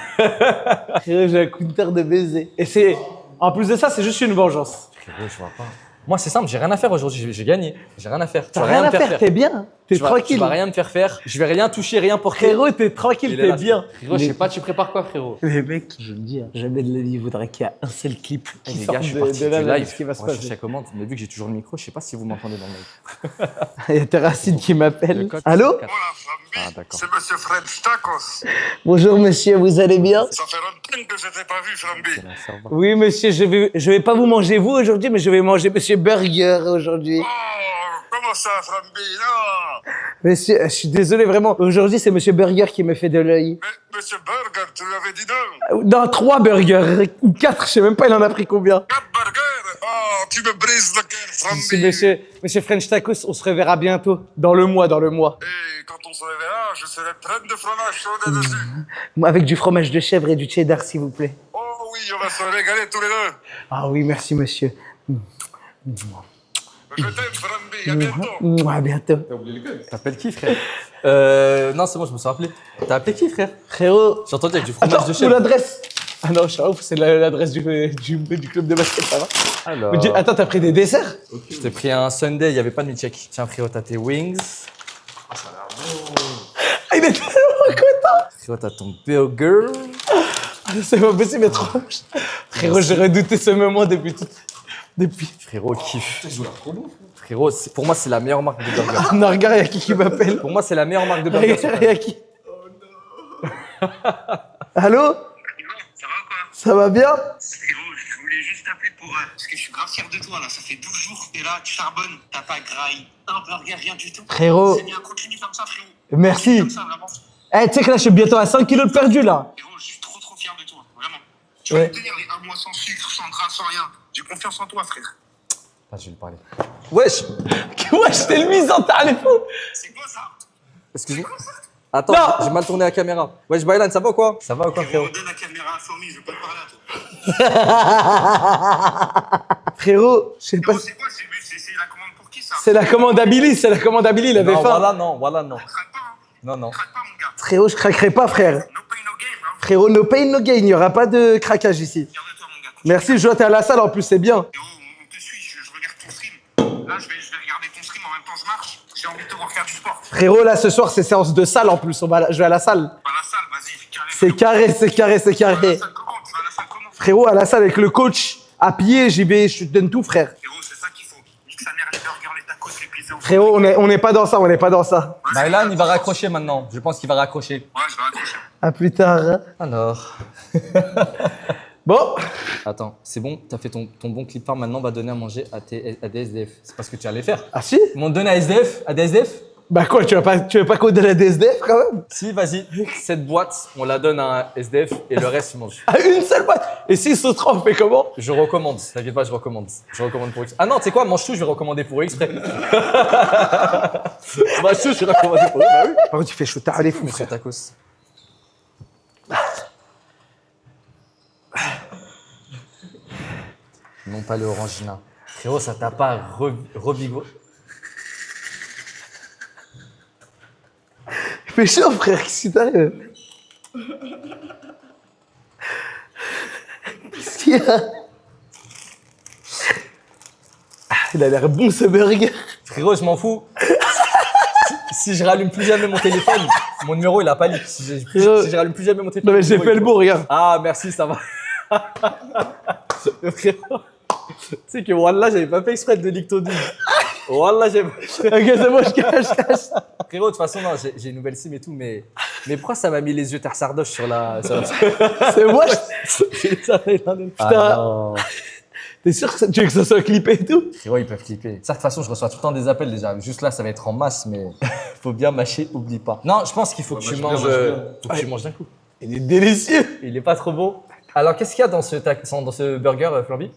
Speaker 4: Frérot, j'ai un counter de baiser. Et c'est, en plus de ça, c'est juste une vengeance.
Speaker 3: Frérot, je vois pas. Moi, c'est simple, j'ai rien à faire aujourd'hui. J'ai gagné. J'ai rien à faire. Tu
Speaker 4: T'as
Speaker 3: vas
Speaker 4: rien
Speaker 3: me
Speaker 4: à faire, t'es bien. T'es
Speaker 3: Tu
Speaker 4: tranquille.
Speaker 3: vas rien me faire faire. Je vais rien toucher, rien porter.
Speaker 4: Frérot, t'es tranquille,
Speaker 3: Il est
Speaker 4: t'es
Speaker 3: là,
Speaker 4: bien.
Speaker 3: Frérot, je sais pas, tu prépares quoi, frérot?
Speaker 4: Les mecs, je le dis, hein, jamais de la vie, il voudrait qu'il y ait un seul clip qui
Speaker 3: Les
Speaker 4: sorte
Speaker 3: gars, je suis
Speaker 4: de
Speaker 3: parti du
Speaker 4: là,
Speaker 3: live.
Speaker 4: ce qui va se
Speaker 3: On va
Speaker 4: passer.
Speaker 3: chercher la commande, mais vu que j'ai toujours le micro, je sais pas si vous m'entendez dans le live.
Speaker 4: Il y a Terracine qui m'appelle.
Speaker 3: Le code,
Speaker 4: Allô?
Speaker 3: c'est 4. Ah, d'accord.
Speaker 6: C'est Monsieur French Tacos.
Speaker 4: Bonjour monsieur, vous allez bien?
Speaker 6: Ça fait longtemps que je t'ai pas vu, Flamby.
Speaker 4: Oui monsieur, je vais pas vous manger vous aujourd'hui, mais je vais manger monsieur Burger aujourd'hui.
Speaker 6: Oh, comment ça, Flamby? Non.
Speaker 4: Monsieur, je suis désolé vraiment, aujourd'hui c'est monsieur Burger qui me fait de l'œil.
Speaker 6: Mais Monsieur Burger, tu lui avais dit non.
Speaker 4: Dans 3 burgers, ou 4, je sais même pas il en a pris combien.
Speaker 6: 4 burgers. Oh, tu me brises le cœur,
Speaker 4: Si
Speaker 6: Flamby.
Speaker 4: monsieur French Tacos, on se reverra bientôt. Dans le mois.
Speaker 6: Et quand on se reverra, je serai plein de fromage chaud dessus.
Speaker 4: Moi, avec du fromage de chèvre et du cheddar s'il vous plaît.
Speaker 6: Oh oui, on va se régaler tous les deux.
Speaker 4: Ah oui, merci monsieur.
Speaker 6: Je t'aime, Flamby. À bientôt.
Speaker 4: À bientôt.
Speaker 2: T'as oublié le code.
Speaker 3: T'appelles qui, frère? Non, c'est bon, je me suis rappelé. T'as appelé qui, frère?
Speaker 4: Frérot,
Speaker 3: J'ai entendu avec du fromage
Speaker 4: attends,
Speaker 3: de
Speaker 4: où
Speaker 3: chèvre.
Speaker 4: l'adresse? Ah non, je suis ouf, c'est l'adresse du club de basket, ça va?
Speaker 3: Alors,
Speaker 4: Mais attends, t'as pris des desserts?
Speaker 3: je t'ai pris un Sunday, il y avait pas de milkshake. Tiens, frérot, t'as tes wings.
Speaker 4: Ah, il est tellement content!
Speaker 3: Frérot, t'as ton burger.
Speaker 4: C'est pas possible, il y a trop. Frérot, j'ai redouté ce moment depuis tout. Depuis.
Speaker 3: Frérot, kiffe.
Speaker 2: Ils ont l'air trop bon.
Speaker 3: Frérot, pour moi, c'est la meilleure marque de burger.
Speaker 4: Non, regarde, il y a qui m'appelle.
Speaker 3: Pour moi, c'est la meilleure marque de burger.
Speaker 4: Regarde, il y a qui. Allô?
Speaker 6: Ça va quoi?
Speaker 4: Ça va bien?
Speaker 6: Frérot, je voulais juste t'appeler pour... parce que je suis grave fier de toi, là. Ça fait 12 jours que t'es là, tu charbonnes, t'as pas graille, un burger, rien du tout.
Speaker 4: Frérot.
Speaker 6: C'est bien, continue comme ça, frérot.
Speaker 4: Merci.
Speaker 6: Continue comme ça, vraiment.
Speaker 4: Eh, tu sais que là, je suis bientôt à 5 kilos de perdu, là.
Speaker 6: Frérot, je suis trop fier de toi, vraiment. Tu
Speaker 4: Ouais.
Speaker 6: vas tenir les 1 mois sans sucre, sans gras, sans rien. J'ai confiance en toi, frère.
Speaker 3: Ah, je vais lui parler. Wesh!
Speaker 4: Wesh, t'es le mise en tas, les fous.
Speaker 6: C'est quoi ça?
Speaker 3: Excuse-moi. Attends,
Speaker 4: Non.
Speaker 3: j'ai mal tourné la caméra. Wesh, Baylan, ça va ou quoi? Ça va ou quoi, frérot?
Speaker 6: Donne la caméra à Flamby, je veux pas te parler à toi.
Speaker 4: Frérot, je sais pas.
Speaker 6: Frérot, c'est quoi? C'est la commande pour qui, ça?
Speaker 4: C'est la commande à Billy, il avait
Speaker 3: Non,
Speaker 4: faim.
Speaker 3: voilà, non, voilà, non.
Speaker 6: Craque pas, hein.
Speaker 3: Non, non.
Speaker 6: Craque pas, mon gars.
Speaker 4: Frérot, je craquerai pas, frère.
Speaker 6: No pain, no game, hein.
Speaker 4: Frérot, no pain, no gain, il n'y aura pas de craquage ici.
Speaker 6: Fier de toi, mon gars.
Speaker 4: Merci, je vois, t'es à la salle en plus, c'est bien.
Speaker 6: Frérot, on te suit, je regarde ton stream, stream. Là, je vais regarder ton stream en même temps, je marche. J'ai envie de te voir faire du sport.
Speaker 4: Frérot, là, ce soir, c'est séance de salle en plus. Je vais à la salle.
Speaker 6: Va à la salle, vas-y, carré.
Speaker 4: C'est carré, c'est carré, c'est
Speaker 6: Tu vas à
Speaker 4: carré.
Speaker 6: la salle comment? Tu vas à la salle comment?
Speaker 4: Frérot, à la salle avec le coach, à pied, j'y vais, je te donne tout, frère.
Speaker 6: Frérot, c'est ça qu'il faut. Nique sa mère, les burgers, les tacos, les pizzas.
Speaker 4: Frérot, on n'est pas dans ça, on n'est pas dans ça.
Speaker 3: Mylan, il va raccrocher maintenant. Je pense qu'il va raccrocher.
Speaker 6: Ouais, je vais raccrocher.
Speaker 4: À plus tard.
Speaker 3: Alors.
Speaker 4: Bon,
Speaker 3: Attends, c'est bon, t'as fait ton bon clip farm, maintenant on va donner à manger à des SDF. C'est pas ce que tu allais faire.
Speaker 4: ah si?
Speaker 3: Ils vont te donner à des SDF?
Speaker 4: Bah quoi, tu veux pas qu'on donne la DSDF quand même?
Speaker 3: Si, vas-y. Cette boîte, on la donne à un SDF et le reste, il mange.
Speaker 4: À une seule boîte. Et s'ils se trompent, on fait comment?
Speaker 3: Je recommande, t'inquiète pas, je recommande. Je recommande pour exprès. Ah non, tu sais quoi, mange tout, je vais recommander pour exprès. Mange tout, je vais recommander pour exprès. Bah oui.
Speaker 4: Par contre, tu fais chaud, t'as les fous,
Speaker 3: Monsieur
Speaker 4: frère.
Speaker 3: Tacos. Non, pas le orangina. Frérot, ça t'a pas revigoré.
Speaker 4: Il fait chaud, frère, qu'est-ce qui t'arrive? Qu'est-ce qu'il y a? Ah, il a l'air bon ce burger.
Speaker 3: Frérot, je m'en fous. Si je rallume plus jamais mon téléphone, mon numéro il a pas leak. Si je rallume plus jamais mon téléphone.
Speaker 4: Non mais j'ai fait le bon, regarde.
Speaker 3: Ah, merci, ça va. Frérot, tu sais que Wallah, j'avais pas fait exprès de leak ton double. Wallah, j'ai.
Speaker 4: Ok, c'est bon, je cache.
Speaker 3: Frérot, de toute façon, non, j'ai une nouvelle sim et tout, mais pourquoi ça m'a mis les yeux terre sardoche sur la.
Speaker 4: C'est moi.
Speaker 3: Putain.
Speaker 4: Putain. T'es sûr que tu veux que ça soit clippé et tout?
Speaker 3: Frérot, ils peuvent clipper. Ça, de toute façon, je reçois tout le temps des appels déjà. Juste là, ça va être en masse, mais faut bien mâcher, oublie pas. Non, je pense qu'il faut que tu manges. Faut que tu manges d'un coup.
Speaker 4: Il est délicieux.
Speaker 3: Il est pas trop beau. Alors, qu'est-ce qu'il y a dans ce burger, Flamby?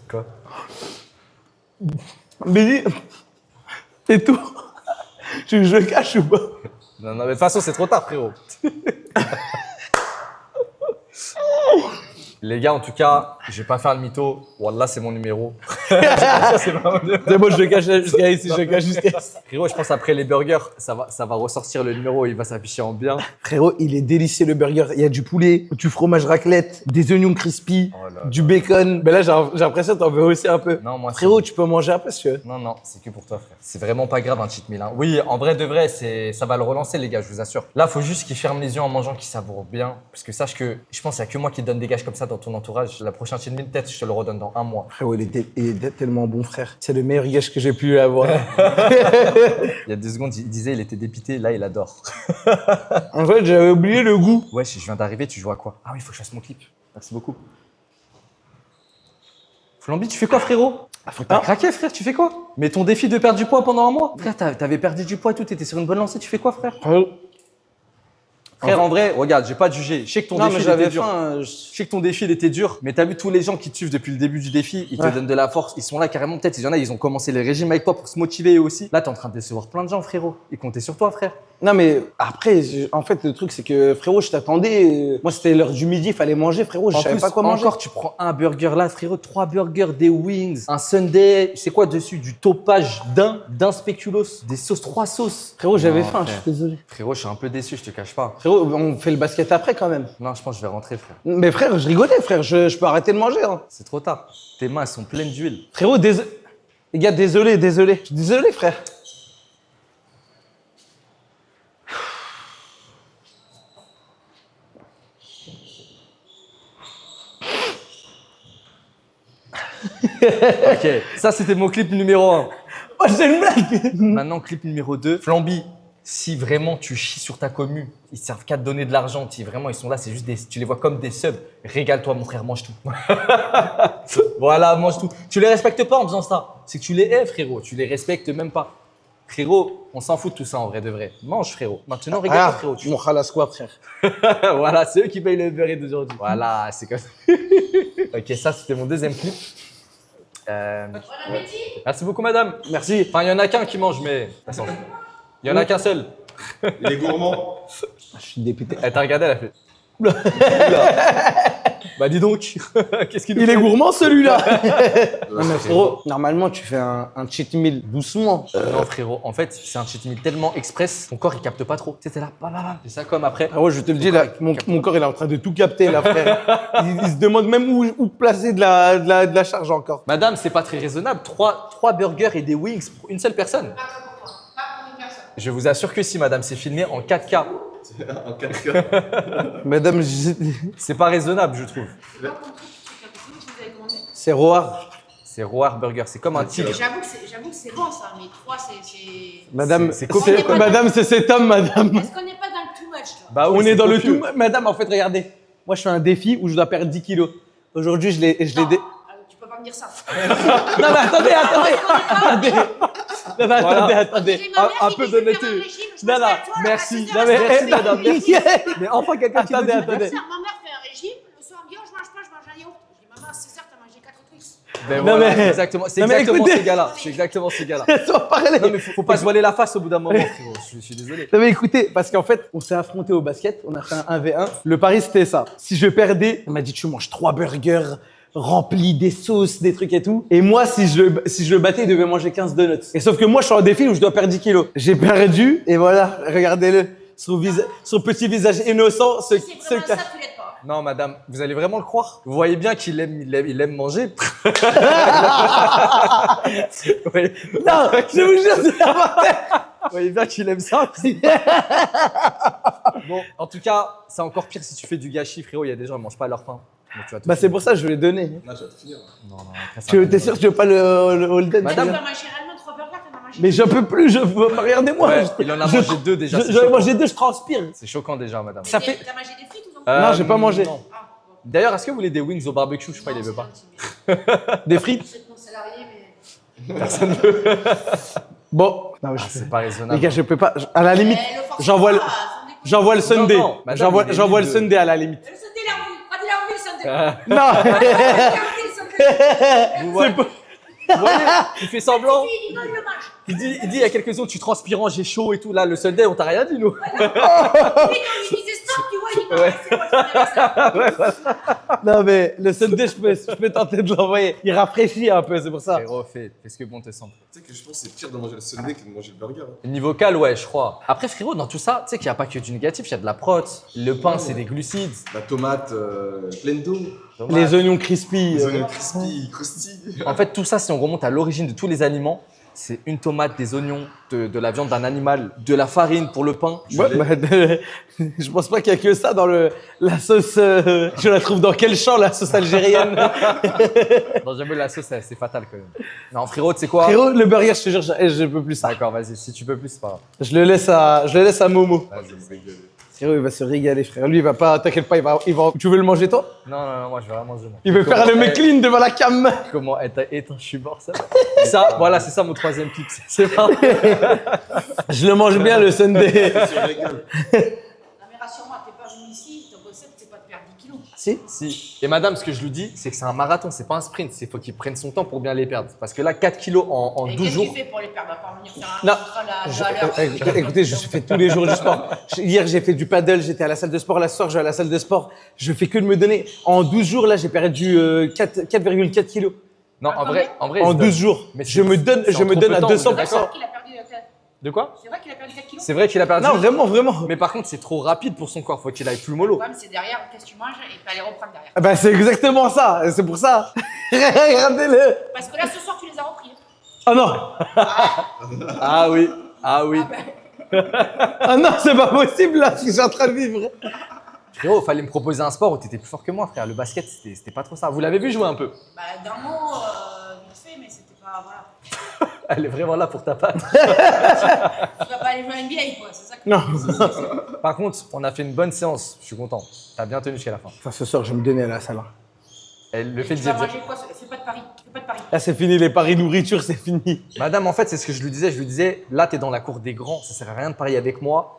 Speaker 3: Quoi?
Speaker 4: Mais et tout. Tu veux que je le cache ou pas?
Speaker 3: Non, mais de toute façon, c'est trop tard, frérot. Les gars, en tout cas, je vais pas faire le mytho. Wallah, c'est mon numéro. C'est pas mon numéro.
Speaker 4: C'est bon, je le cache jusqu'à ici, je le cache jusqu'à ici.
Speaker 3: Frérot, je pense après les burgers, ça va ressortir le numéro, il va s'afficher en bien.
Speaker 4: Frérot, il est délicieux le burger. Il y a du poulet, du fromage raclette, des oignons crispy,
Speaker 3: Oh là
Speaker 4: du bacon. Mais là, j'ai l'impression que t'en veux aussi un peu.
Speaker 3: Non, moi,
Speaker 4: Frérot, tu peux manger un peu si tu veux.
Speaker 3: Non, c'est que pour toi, frère. C'est vraiment pas grave un cheat meal. Hein. Oui, en vrai de vrai, ça va le relancer, les gars, je vous assure. Là, faut juste qu'il ferme les yeux en mangeant, qu'il savoure bien. Parce que sache que je pense qu'il n'y a que moi qui te donne des gages comme ça dans ton entourage. La prochaine cheat meal, peut-être, je te le redonne dans un mois.
Speaker 4: Frérot, il est tellement bon, frère. C'est le meilleur gage que j'ai pu avoir.
Speaker 3: Il y a 2 secondes, il disait il était dépité, là, il adore.
Speaker 4: En fait, j'avais oublié le goût.
Speaker 3: Ouais, je viens d'arriver, tu joues à quoi? Ah oui, il faut que je fasse mon clip. Merci beaucoup. Flamby, tu fais quoi, frérot? T'as craqué, frère, tu fais quoi? Mais ton défi de perdre du poids pendant un mois? Frère, t'avais perdu du poids et tout, t'étais sur une bonne lancée, tu fais quoi, frère? Frère, en vrai, regarde, j'ai pas de juger. Je sais que ton défi il était dur. Je sais que ton défi il était dur, mais t'as vu tous les gens qui te suivent depuis le début du défi, ils te donnent de la force, ils sont là carrément. Peut-être il y en a, ils ont commencé le régime avec toi pour se motiver eux aussi. Là, t'es en train de décevoir plein de gens, frérot. Ils comptaient sur toi, frère.
Speaker 4: Non, mais après, en fait, le truc, c'est que frérot, je t'attendais. Moi, c'était l'heure du midi, il fallait manger, frérot. Je
Speaker 3: En
Speaker 4: savais
Speaker 3: plus,
Speaker 4: pas quoi manger.
Speaker 3: encore, tu prends un burger là, frérot, 3 burgers, des wings, un sundae, c'est quoi dessus? Du topage d'un spéculoos, des sauces, 3 sauces.
Speaker 4: Frérot, j'avais
Speaker 3: Non,
Speaker 4: faim, je
Speaker 3: frère.
Speaker 4: suis désolé.
Speaker 3: Frérot, je suis un peu déçu, je te cache pas.
Speaker 4: Frérot, on fait le basket après quand même.
Speaker 3: Non, je pense que je vais rentrer, frère.
Speaker 4: Mais frère, je rigolais, frère. Je peux arrêter de manger. Hein.
Speaker 3: C'est trop tard. Tes mains, elles sont pleines d'huile.
Speaker 4: Frérot, les gars, désolé. Je suis désolé, frère.
Speaker 3: Ok, ça c'était mon clip numéro 1.
Speaker 4: Oh, c'est une blague.
Speaker 3: Maintenant, clip numéro 2. Flamby, si vraiment tu chies sur ta commu, ils servent qu'à te donner de l'argent. Si vraiment ils sont là, c'est juste tu les vois comme des subs. Régale-toi, mon frère, mange tout. Voilà, mange tout. Tu les respectes pas en faisant ça. C'est que tu les hais, frérot. Tu les respectes même pas. Frérot, on s'en fout de tout ça en vrai de vrai. Mange, frérot. Maintenant, régale-toi, frérot. Tu...
Speaker 4: Mon khalas quoi, frère.
Speaker 3: Voilà, c'est eux qui payent le beurre d'aujourd'hui. Voilà, c'est comme ça. Ok, ça c'était mon deuxième clip. Merci beaucoup, madame.
Speaker 4: Merci.
Speaker 3: Enfin, il y en a qu'un qui mange, mais ça s'en fout. Il y en a qu'un seul.
Speaker 2: Il est gourmand.
Speaker 4: Je suis député.
Speaker 3: Elle t'a regardé, elle a fait. Oula. Bah dis donc, qu'est-ce qu'il nous
Speaker 4: Il est
Speaker 3: fait
Speaker 4: gourmand celui-là.
Speaker 2: Non,
Speaker 4: mais frérot, normalement tu fais un cheat meal doucement.
Speaker 3: Non frérot, en fait c'est un cheat meal tellement express, ton corps il capte pas trop. Tu sais, t'es là, c'est ça comme après.
Speaker 4: Frérot, je te le dis, là, mon corps il est en train de tout capter là, frère. Il se demande même où placer de la charge encore.
Speaker 3: Madame, c'est pas très raisonnable, 3 burgers et des wings pour une seule personne.
Speaker 6: Pas comme pour toi, pas pour une personne.
Speaker 3: Je vous assure que si madame, c'est filmé en 4K.
Speaker 2: En 4K.
Speaker 4: Madame,
Speaker 3: C'est pas raisonnable je trouve.
Speaker 6: C'est quoi comme truc que vous avez commandé?
Speaker 4: c'est Roar.
Speaker 3: C'est Roar Burger, c'est comme un tigre.
Speaker 6: J'avoue que c'est bon ça, mais 3 c'est.
Speaker 4: Madame,
Speaker 3: C'est copieux, quoi.
Speaker 4: madame, c'est cet homme, madame.
Speaker 6: Est-ce qu'on n'est pas dans le too much là?
Speaker 3: Bah oui,
Speaker 4: On est
Speaker 3: c'est
Speaker 4: dans le
Speaker 3: copieux.
Speaker 4: tout. Madame, en fait, regardez. Moi, je fais un défi où je dois perdre 10 kilos. Aujourd'hui, je l'ai dé...
Speaker 6: Tu peux pas me dire ça.
Speaker 4: Non, mais attendez. Non, mais attendez.
Speaker 6: J'ai ma mère
Speaker 3: un
Speaker 6: qui
Speaker 3: peu
Speaker 6: dit, je vais
Speaker 3: d'honnêteté.
Speaker 6: faire un régime, je
Speaker 4: Non,
Speaker 6: mange
Speaker 4: non,
Speaker 6: pas de toi,
Speaker 3: merci.
Speaker 6: à 16 heures,
Speaker 3: Non, mais,
Speaker 6: à 16 heures.
Speaker 3: madame, merci. Mais enfin quelqu'un qui
Speaker 4: Attendez,
Speaker 3: nous dit.
Speaker 4: attendez.
Speaker 6: Ma mère fait un régime, le soir elle me dit, oh, je mange pas, je mange un yaourt. Je dis, maman, c'est certes, t'as mangé 4 Twix.
Speaker 3: Ben
Speaker 4: Non,
Speaker 3: voilà,
Speaker 4: mais-
Speaker 3: exactement, c'est
Speaker 4: non, mais
Speaker 3: exactement
Speaker 4: écoutez.
Speaker 3: ces gars-là. C'est exactement ces gars-là.
Speaker 4: Laisse-moi parler.
Speaker 3: Non mais faut pas se voiler la face au bout d'un moment, frérot. Je suis désolé.
Speaker 4: Non mais écoutez, parce qu'en fait, on s'est affronté au basket, on a fait un 1v1. Le pari c'était ça. Si je perdais, il m'a dit tu manges 3 burgers remplis des sauces, des trucs et tout. Et moi, si je le battais, il devait manger 15 donuts. Et sauf que moi, je suis en défi où je dois perdre 10 kilos. J'ai perdu et voilà, regardez-le. Son petit visage innocent se
Speaker 6: Si c'est vraiment
Speaker 4: cache.
Speaker 6: ça, tu l'aides pas.
Speaker 3: Non madame, vous allez vraiment le croire? Vous voyez bien qu'il aime manger. Oui.
Speaker 4: Non, je vous jure, c'est la morale.
Speaker 3: Vous voyez bien qu'il aime ça. Bon, en tout cas, c'est encore pire si tu fais du gâchis, frérot. Il y a des gens qui mangent pas à leur faim. Donc, tu vas tout
Speaker 4: Bah c'est pour ça que je l'ai donné.
Speaker 2: Là, je vais te finir.
Speaker 3: Non, après, ça
Speaker 4: T'es sûr que tu veux pas le Holden?
Speaker 3: Madame-
Speaker 6: Tu vas manger réellement 3 burgers, t'en as mangé.
Speaker 4: Mais j'en peux plus, regardez-moi.
Speaker 3: Ouais, il en a mangé 2 déjà. c'est
Speaker 4: J'en ai
Speaker 3: choquant.
Speaker 4: mangé 2, je transpire.
Speaker 3: C'est choquant déjà, madame.
Speaker 4: Ça fait-
Speaker 6: T'as mangé des frites ou non?
Speaker 4: Non, j'ai pas mangé.
Speaker 3: non.
Speaker 6: Ah, bon.
Speaker 3: D'ailleurs, est-ce que vous voulez des wings au barbecue? Je sais pas, il les veut pas.
Speaker 4: Des frites.
Speaker 6: C'est mon salarié, mais.
Speaker 4: Bon, non,
Speaker 3: Ah, c'est pas
Speaker 4: les
Speaker 3: raisonnable.
Speaker 4: gars, je peux pas. À la limite,
Speaker 6: Eh, le force
Speaker 4: j'envoie le,
Speaker 6: pas, sans déconner.
Speaker 4: j'envoie le Sunday.
Speaker 3: non, madame,
Speaker 4: J'envoie
Speaker 3: il est
Speaker 4: j'envoie le
Speaker 3: libre de-
Speaker 4: Sunday à la limite.
Speaker 6: Le Sunday, il a envie. Quand il a envie, le Sunday.
Speaker 4: Non.
Speaker 6: Quand il a envie, le Sunday.
Speaker 3: Vous voyez, vous voyez, il fait semblant.
Speaker 6: Il veut, il le mange.
Speaker 3: Il dit il y a quelques secondes, tu transpirant, j'ai chaud et tout. Là, le Sunday, on t'a rien dit, nous.
Speaker 6: Lui, quand il disait stop, tu vois, il dit non, c'est moi, je ça.
Speaker 4: Non mais le Sunday, je peux tenter de l'envoyer. Il rafraîchit un peu, c'est pour ça.
Speaker 3: Frérot, fais ce que bon te semble.
Speaker 2: Tu sais que je pense que c'est pire de manger le Sunday que de manger le burger. hein.
Speaker 3: Niveau cal, ouais, je crois. Après, frérot, dans tout ça, tu sais qu'il n'y a pas que du négatif, il y a de la prot. Le pain, c'est des glucides.
Speaker 2: La tomate pleine d'eau.
Speaker 4: Les oignons crispy.
Speaker 2: Les oignons crispy, croustillent.
Speaker 3: En fait, tout ça, si on remonte à l'origine de tous les aliments, c'est une tomate, des oignons, de la viande d'un animal, de la farine pour le pain.
Speaker 4: Ouais, bah, je pense pas qu'il y a que ça dans la sauce. Je la trouve dans quel champ, la sauce algérienne?
Speaker 3: Non, j'avoue, la sauce, c'est fatal quand même. Non, frérot, tu sais quoi?
Speaker 4: Frérot, le burger, je te jure, je peux plus ça.
Speaker 3: D'accord, vas-y, si tu peux plus, c'est pas grave.
Speaker 4: Je le laisse à Momo.
Speaker 3: Vas-y.
Speaker 4: Frérot, il va se régaler, frère. Lui, il va pas, t'inquiète pas, il va. Tu veux le manger, toi?
Speaker 3: Non, moi, je vais vraiment manger. moi.
Speaker 4: Il veut faire le mec clean devant la cam.
Speaker 3: Comment être éteint, je suis mort, ça. Ça, voilà, c'est ça mon troisième clip. C'est pas.
Speaker 4: Je le mange bien, le Sunday.
Speaker 2: On se régale.
Speaker 6: Non, mais rassure-moi, t'es pas venu ici, ton concept, c'est pas de perdre 10 kilos.
Speaker 4: Si?
Speaker 3: Si. Et madame, ce que je lui dis, c'est que c'est un marathon, c'est pas un sprint. Il faut qu'il prenne son temps pour bien les perdre. Parce que là, 4 kilos en
Speaker 6: Et
Speaker 3: 12
Speaker 6: qu'est-ce
Speaker 3: jours.
Speaker 6: que tu fais pour les perdre? À part venir faire un
Speaker 4: Non.
Speaker 6: contrôle à l'heure.
Speaker 4: Écoutez, je fais tous les jours du sport. Hier, j'ai fait du paddle, j'étais à la salle de sport. Là, ce soir, je vais à la salle de sport. Je fais que de me donner. En 12 jours, là, j'ai perdu 4,4 kilos.
Speaker 3: Non, en vrai.
Speaker 4: En 12 jours.
Speaker 3: Mais
Speaker 4: Je me donne,
Speaker 3: c'est
Speaker 4: je
Speaker 3: en
Speaker 4: me
Speaker 3: trop
Speaker 4: donne
Speaker 3: peu
Speaker 4: à
Speaker 3: de temps,
Speaker 4: 200%.
Speaker 3: vous êtes d'accord
Speaker 6: Qu'il a perdu la tête.
Speaker 3: De quoi?
Speaker 6: C'est vrai qu'il a perdu 4 kilos.
Speaker 3: C'est vrai qu'il a perdu.
Speaker 4: Non, vraiment.
Speaker 3: Mais par contre, c'est trop rapide pour son corps. Faut qu'il aille plus mollo.
Speaker 6: Le problème, c'est derrière, qu'est-ce que tu manges et tu vas les reprendre derrière.
Speaker 4: Ah bah, c'est exactement ça. C'est pour ça. Regardez-le.
Speaker 6: Parce que là, ce soir, tu les as repris.
Speaker 4: Oh non.
Speaker 3: Ah oui. Ah oui.
Speaker 4: Ah non, c'est pas possible, là, ce que je suis en train de vivre.
Speaker 3: Frérot, fallait me proposer un sport où t'étais plus fort que moi, frère. Le basket, c'était pas trop ça. Vous l'avez vu jouer un peu?
Speaker 6: Bah, d'un mot, vite fait, mais c'était pas. Voilà.
Speaker 3: Elle est vraiment là pour ta patte.
Speaker 6: Tu vas pas aller jouer à NBA, quoi. C'est ça que.
Speaker 4: Non.
Speaker 3: Par contre, on a fait une bonne séance. Je suis content. T'as bien tenu jusqu'à la fin.
Speaker 4: Enfin, ce soir, je vais me donner à la salle. Hein.
Speaker 3: Et le fait
Speaker 6: Tu
Speaker 3: de
Speaker 6: vas
Speaker 3: dire.
Speaker 6: manger quoi? Fais pas de paris. Fais pas de paris.
Speaker 4: Là, c'est fini, les paris nourriture, c'est fini.
Speaker 3: Madame, en fait, c'est ce que je lui disais. Je lui disais, là, t'es dans la cour des grands. Ça sert à rien de parier avec moi.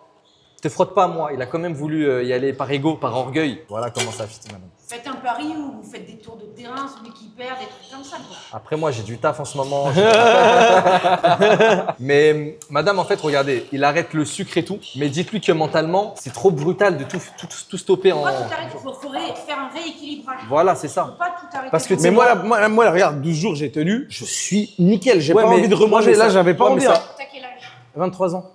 Speaker 3: Te frotte pas à moi. Il a quand même voulu y aller par ego, par orgueil. Voilà comment ça a fité, madame.
Speaker 7: Faites un pari où vous faites des tours de terrain, celui qui perd, des trucs comme ça, quoi.
Speaker 3: Après, moi, j'ai du taf en ce moment. Mais madame, en fait, regardez, il arrête le sucre et tout. Mais dites-lui que mentalement, c'est trop brutal de tout stopper en.
Speaker 7: Faut pas tout arrêter, faut faire un rééquilibrage.
Speaker 3: Voilà, c'est ça.
Speaker 7: Faut pas tout arrêter.
Speaker 3: Parce que
Speaker 4: Mais moi, là, regarde, 12 jours j'ai tenu, je suis nickel, j'ai
Speaker 3: Ouais,
Speaker 4: pas
Speaker 3: mais-
Speaker 4: envie de remanger.
Speaker 3: ouais, mais
Speaker 4: Là,
Speaker 3: ça-
Speaker 4: j'avais pas
Speaker 3: ouais,
Speaker 4: envie.
Speaker 3: mais ça-
Speaker 4: hein.
Speaker 7: T'as quel âge?
Speaker 4: 23 ans.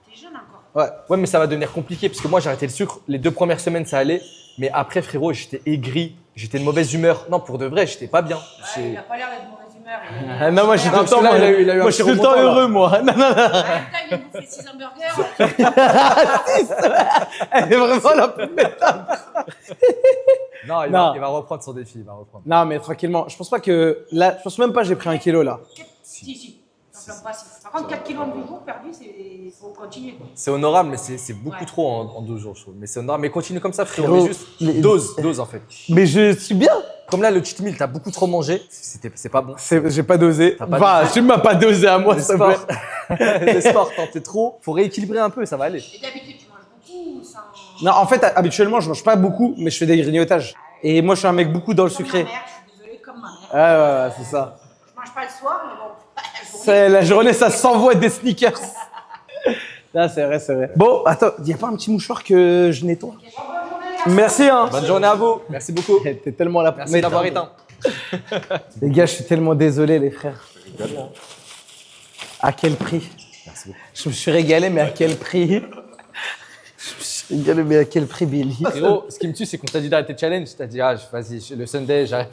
Speaker 7: T'es jeune encore.
Speaker 4: Ouais.
Speaker 3: Ouais, mais ça va devenir compliqué parce que moi, j'ai arrêté le sucre. Les 2 premières semaines, ça allait. Mais après, frérot, j'étais aigri. J'étais de mauvaise humeur. Non, pour de vrai, j'étais pas bien.
Speaker 7: Ouais, il a pas l'air d'être de mauvaise humeur.
Speaker 4: Ah, non, moi, je suis tout le temps,
Speaker 3: là,
Speaker 4: moi,
Speaker 3: il a eu
Speaker 4: moi,
Speaker 3: un
Speaker 4: je suis tout le
Speaker 3: petit
Speaker 4: temps
Speaker 3: remontant, là.
Speaker 4: heureux, moi. Non, non, non.
Speaker 7: En même temps, il a bouffé 6 hamburgers.
Speaker 4: Elle est vraiment la plus méthode.
Speaker 3: Non, il
Speaker 4: Non.
Speaker 3: va reprendre son défi. Il va reprendre.
Speaker 4: Non, mais tranquillement. Je pense pas que. Là, je pense même pas que j'ai pris 1 kilo là.
Speaker 7: Si. T'enflammes pas si. Par contre, 4 kilos en 2 jours perdus, il faut continuer, quoi.
Speaker 3: C'est honorable, mais c'est beaucoup
Speaker 7: Ouais.
Speaker 3: trop en 12 jours, je trouve. Mais c'est honorable. Mais continue comme ça, frérot.
Speaker 4: Frérot,
Speaker 3: Mais juste
Speaker 4: les-
Speaker 3: dose en fait.
Speaker 4: Mais je suis bien.
Speaker 3: Comme là, le cheat meal, t'as beaucoup trop mangé. C'est pas bon.
Speaker 4: J'ai pas dosé.
Speaker 3: T'as pas
Speaker 4: Enfin,
Speaker 3: dosé.
Speaker 4: tu m'as pas dosé à moi,
Speaker 3: Le
Speaker 4: s'il te plaît.
Speaker 3: sport, le sport, quand t'es trop, faut rééquilibrer un peu, ça va aller.
Speaker 7: Et d'habitude, tu manges beaucoup ou ça?
Speaker 4: Non, en fait, habituellement, je mange pas beaucoup, mais je fais des grignotages. Et moi, je suis un mec beaucoup dans le
Speaker 7: Comme
Speaker 4: sucré.
Speaker 7: ma mère, je suis désolée, comme ma mère.
Speaker 4: Ouais, c'est ça.
Speaker 7: Je mange pas le soir, mais bon, la journée.
Speaker 4: C'est la journée, ça s'envoie des sneakers. Là, c'est vrai, c'est vrai. Bon, attends, y a pas un petit mouchoir que je nettoie? Merci, hein.
Speaker 3: Bonne journée à vous. Merci beaucoup.
Speaker 4: T'es tellement la
Speaker 3: Merci d'avoir éteint.
Speaker 4: Les gars, je suis tellement désolé, les frères. À quel prix?
Speaker 3: Merci beaucoup.
Speaker 4: Je me suis régalé, mais à quel prix? Je me suis régalé, mais à quel prix, Billy?
Speaker 3: Frérot, ce qui me tue, c'est qu'on t'a dit d'arrêter le challenge. T'as dit, ah, vas-y, le Sunday, j'arrête.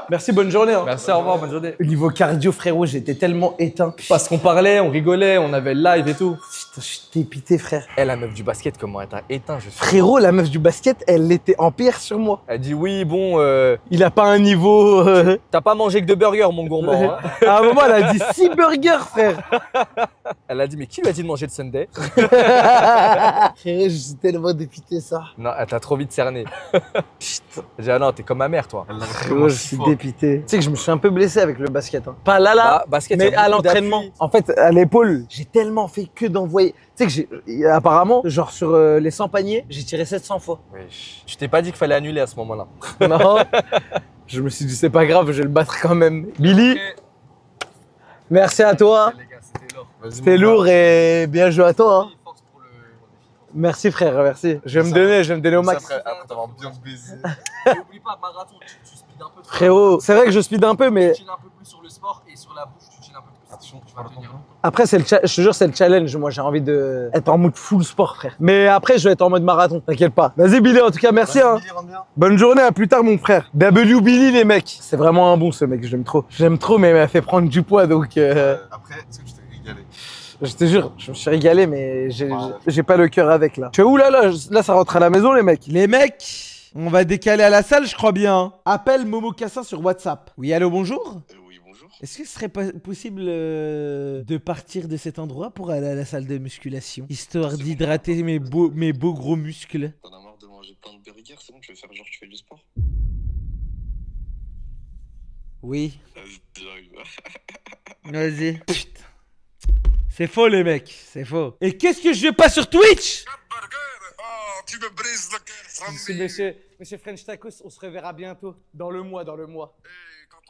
Speaker 4: Merci, bonne journée. Hein.
Speaker 3: Merci, au revoir, bonne journée.
Speaker 4: Au niveau cardio, frérot, j'étais tellement éteint.
Speaker 3: Parce qu'on parlait, on rigolait, on avait le live et tout.
Speaker 4: Putain, je suis dépité, frère.
Speaker 3: Elle, la meuf du basket, comment elle t'a éteint, je sais.
Speaker 4: Frérot, la meuf du basket, elle était en pire sur moi.
Speaker 3: Elle dit, oui, bon,
Speaker 4: Il a pas un niveau.
Speaker 3: t'as pas mangé que 2 burgers, mon gourmand. Hein.
Speaker 4: À un moment, elle a dit 6 burgers, frère.
Speaker 3: Elle a dit, mais qui lui a dit de manger le Sunday?
Speaker 4: Frérot, je suis tellement dépité, ça.
Speaker 3: Non, elle t'a trop vite cerné. Putain. Elle dit, ah non, t'es comme ma mère, toi.
Speaker 4: Frérot, je suis dépité. Tu sais que je me suis un peu blessé avec le basket. Hein. Pas là,
Speaker 3: Bah, basket,
Speaker 4: mais
Speaker 3: y a
Speaker 4: à
Speaker 3: beaucoup
Speaker 4: l'entraînement.
Speaker 3: d'appui.
Speaker 4: En fait, à l'épaule, j'ai tellement fait que d'envoyer. Tu sais que apparemment, genre sur les 100 paniers, j'ai tiré 700 fois.
Speaker 3: Wesh. Tu t'es pas dit qu'il fallait annuler à ce moment-là.
Speaker 4: Non. Je me suis dit, c'est pas grave, je vais le battre quand même. Billy, merci à toi.
Speaker 3: Les gars, c'était lourd.
Speaker 4: C'était lourd et bien joué à toi. Hein. Merci frère, merci. Je vais me donner au max.
Speaker 2: Après t'avoir bien baisé.
Speaker 3: N'oublie pas, marathon, tu speed un peu.
Speaker 4: Frérot, c'est vrai que je speed un peu, mais
Speaker 3: Tu chill un peu plus sur le sport et sur la bouche, tu chill un peu plus.
Speaker 2: Attention, je parle pas.
Speaker 4: après, je te jure, c'est le challenge. Moi, j'ai envie de être en mode full sport, frère. Mais après, je vais être en mode marathon, t'inquiète pas. Vas-y, Billy, en tout cas, merci. Hein. Bonne journée, à plus tard, mon frère. W Billy, les mecs. C'est vraiment un bon, ce mec, je l'aime trop. Je l'aime trop, mais il m'a fait prendre du poids, donc.
Speaker 2: Après, est-ce que tu t'es régalé?
Speaker 4: Je te jure, je me suis régalé, mais j'ai pas le cœur avec là. Tu es où là, ça rentre à la maison, les mecs. Les mecs, on va décaler à la salle, je crois bien. Appelle Momo Kassin sur WhatsApp. Oui, allô, bonjour.
Speaker 6: Oui, bonjour.
Speaker 1: Est-ce que ce serait pas possible de partir de cet endroit pour aller à la salle de musculation, histoire d'hydrater mes beaux gros muscles?
Speaker 6: T'en as marre de manger plein de burgers, c'est bon, tu veux faire genre tu fais du sport?
Speaker 1: Oui.
Speaker 6: Vas-y.
Speaker 1: Vas-y. Putain. C'est faux, les mecs, c'est faux. Et qu'est-ce que je veux pas sur Twitch?
Speaker 6: Oh, tu me brises le cœur,
Speaker 4: Monsieur French Tacos, on se reverra bientôt. Dans le mois.
Speaker 6: Et quand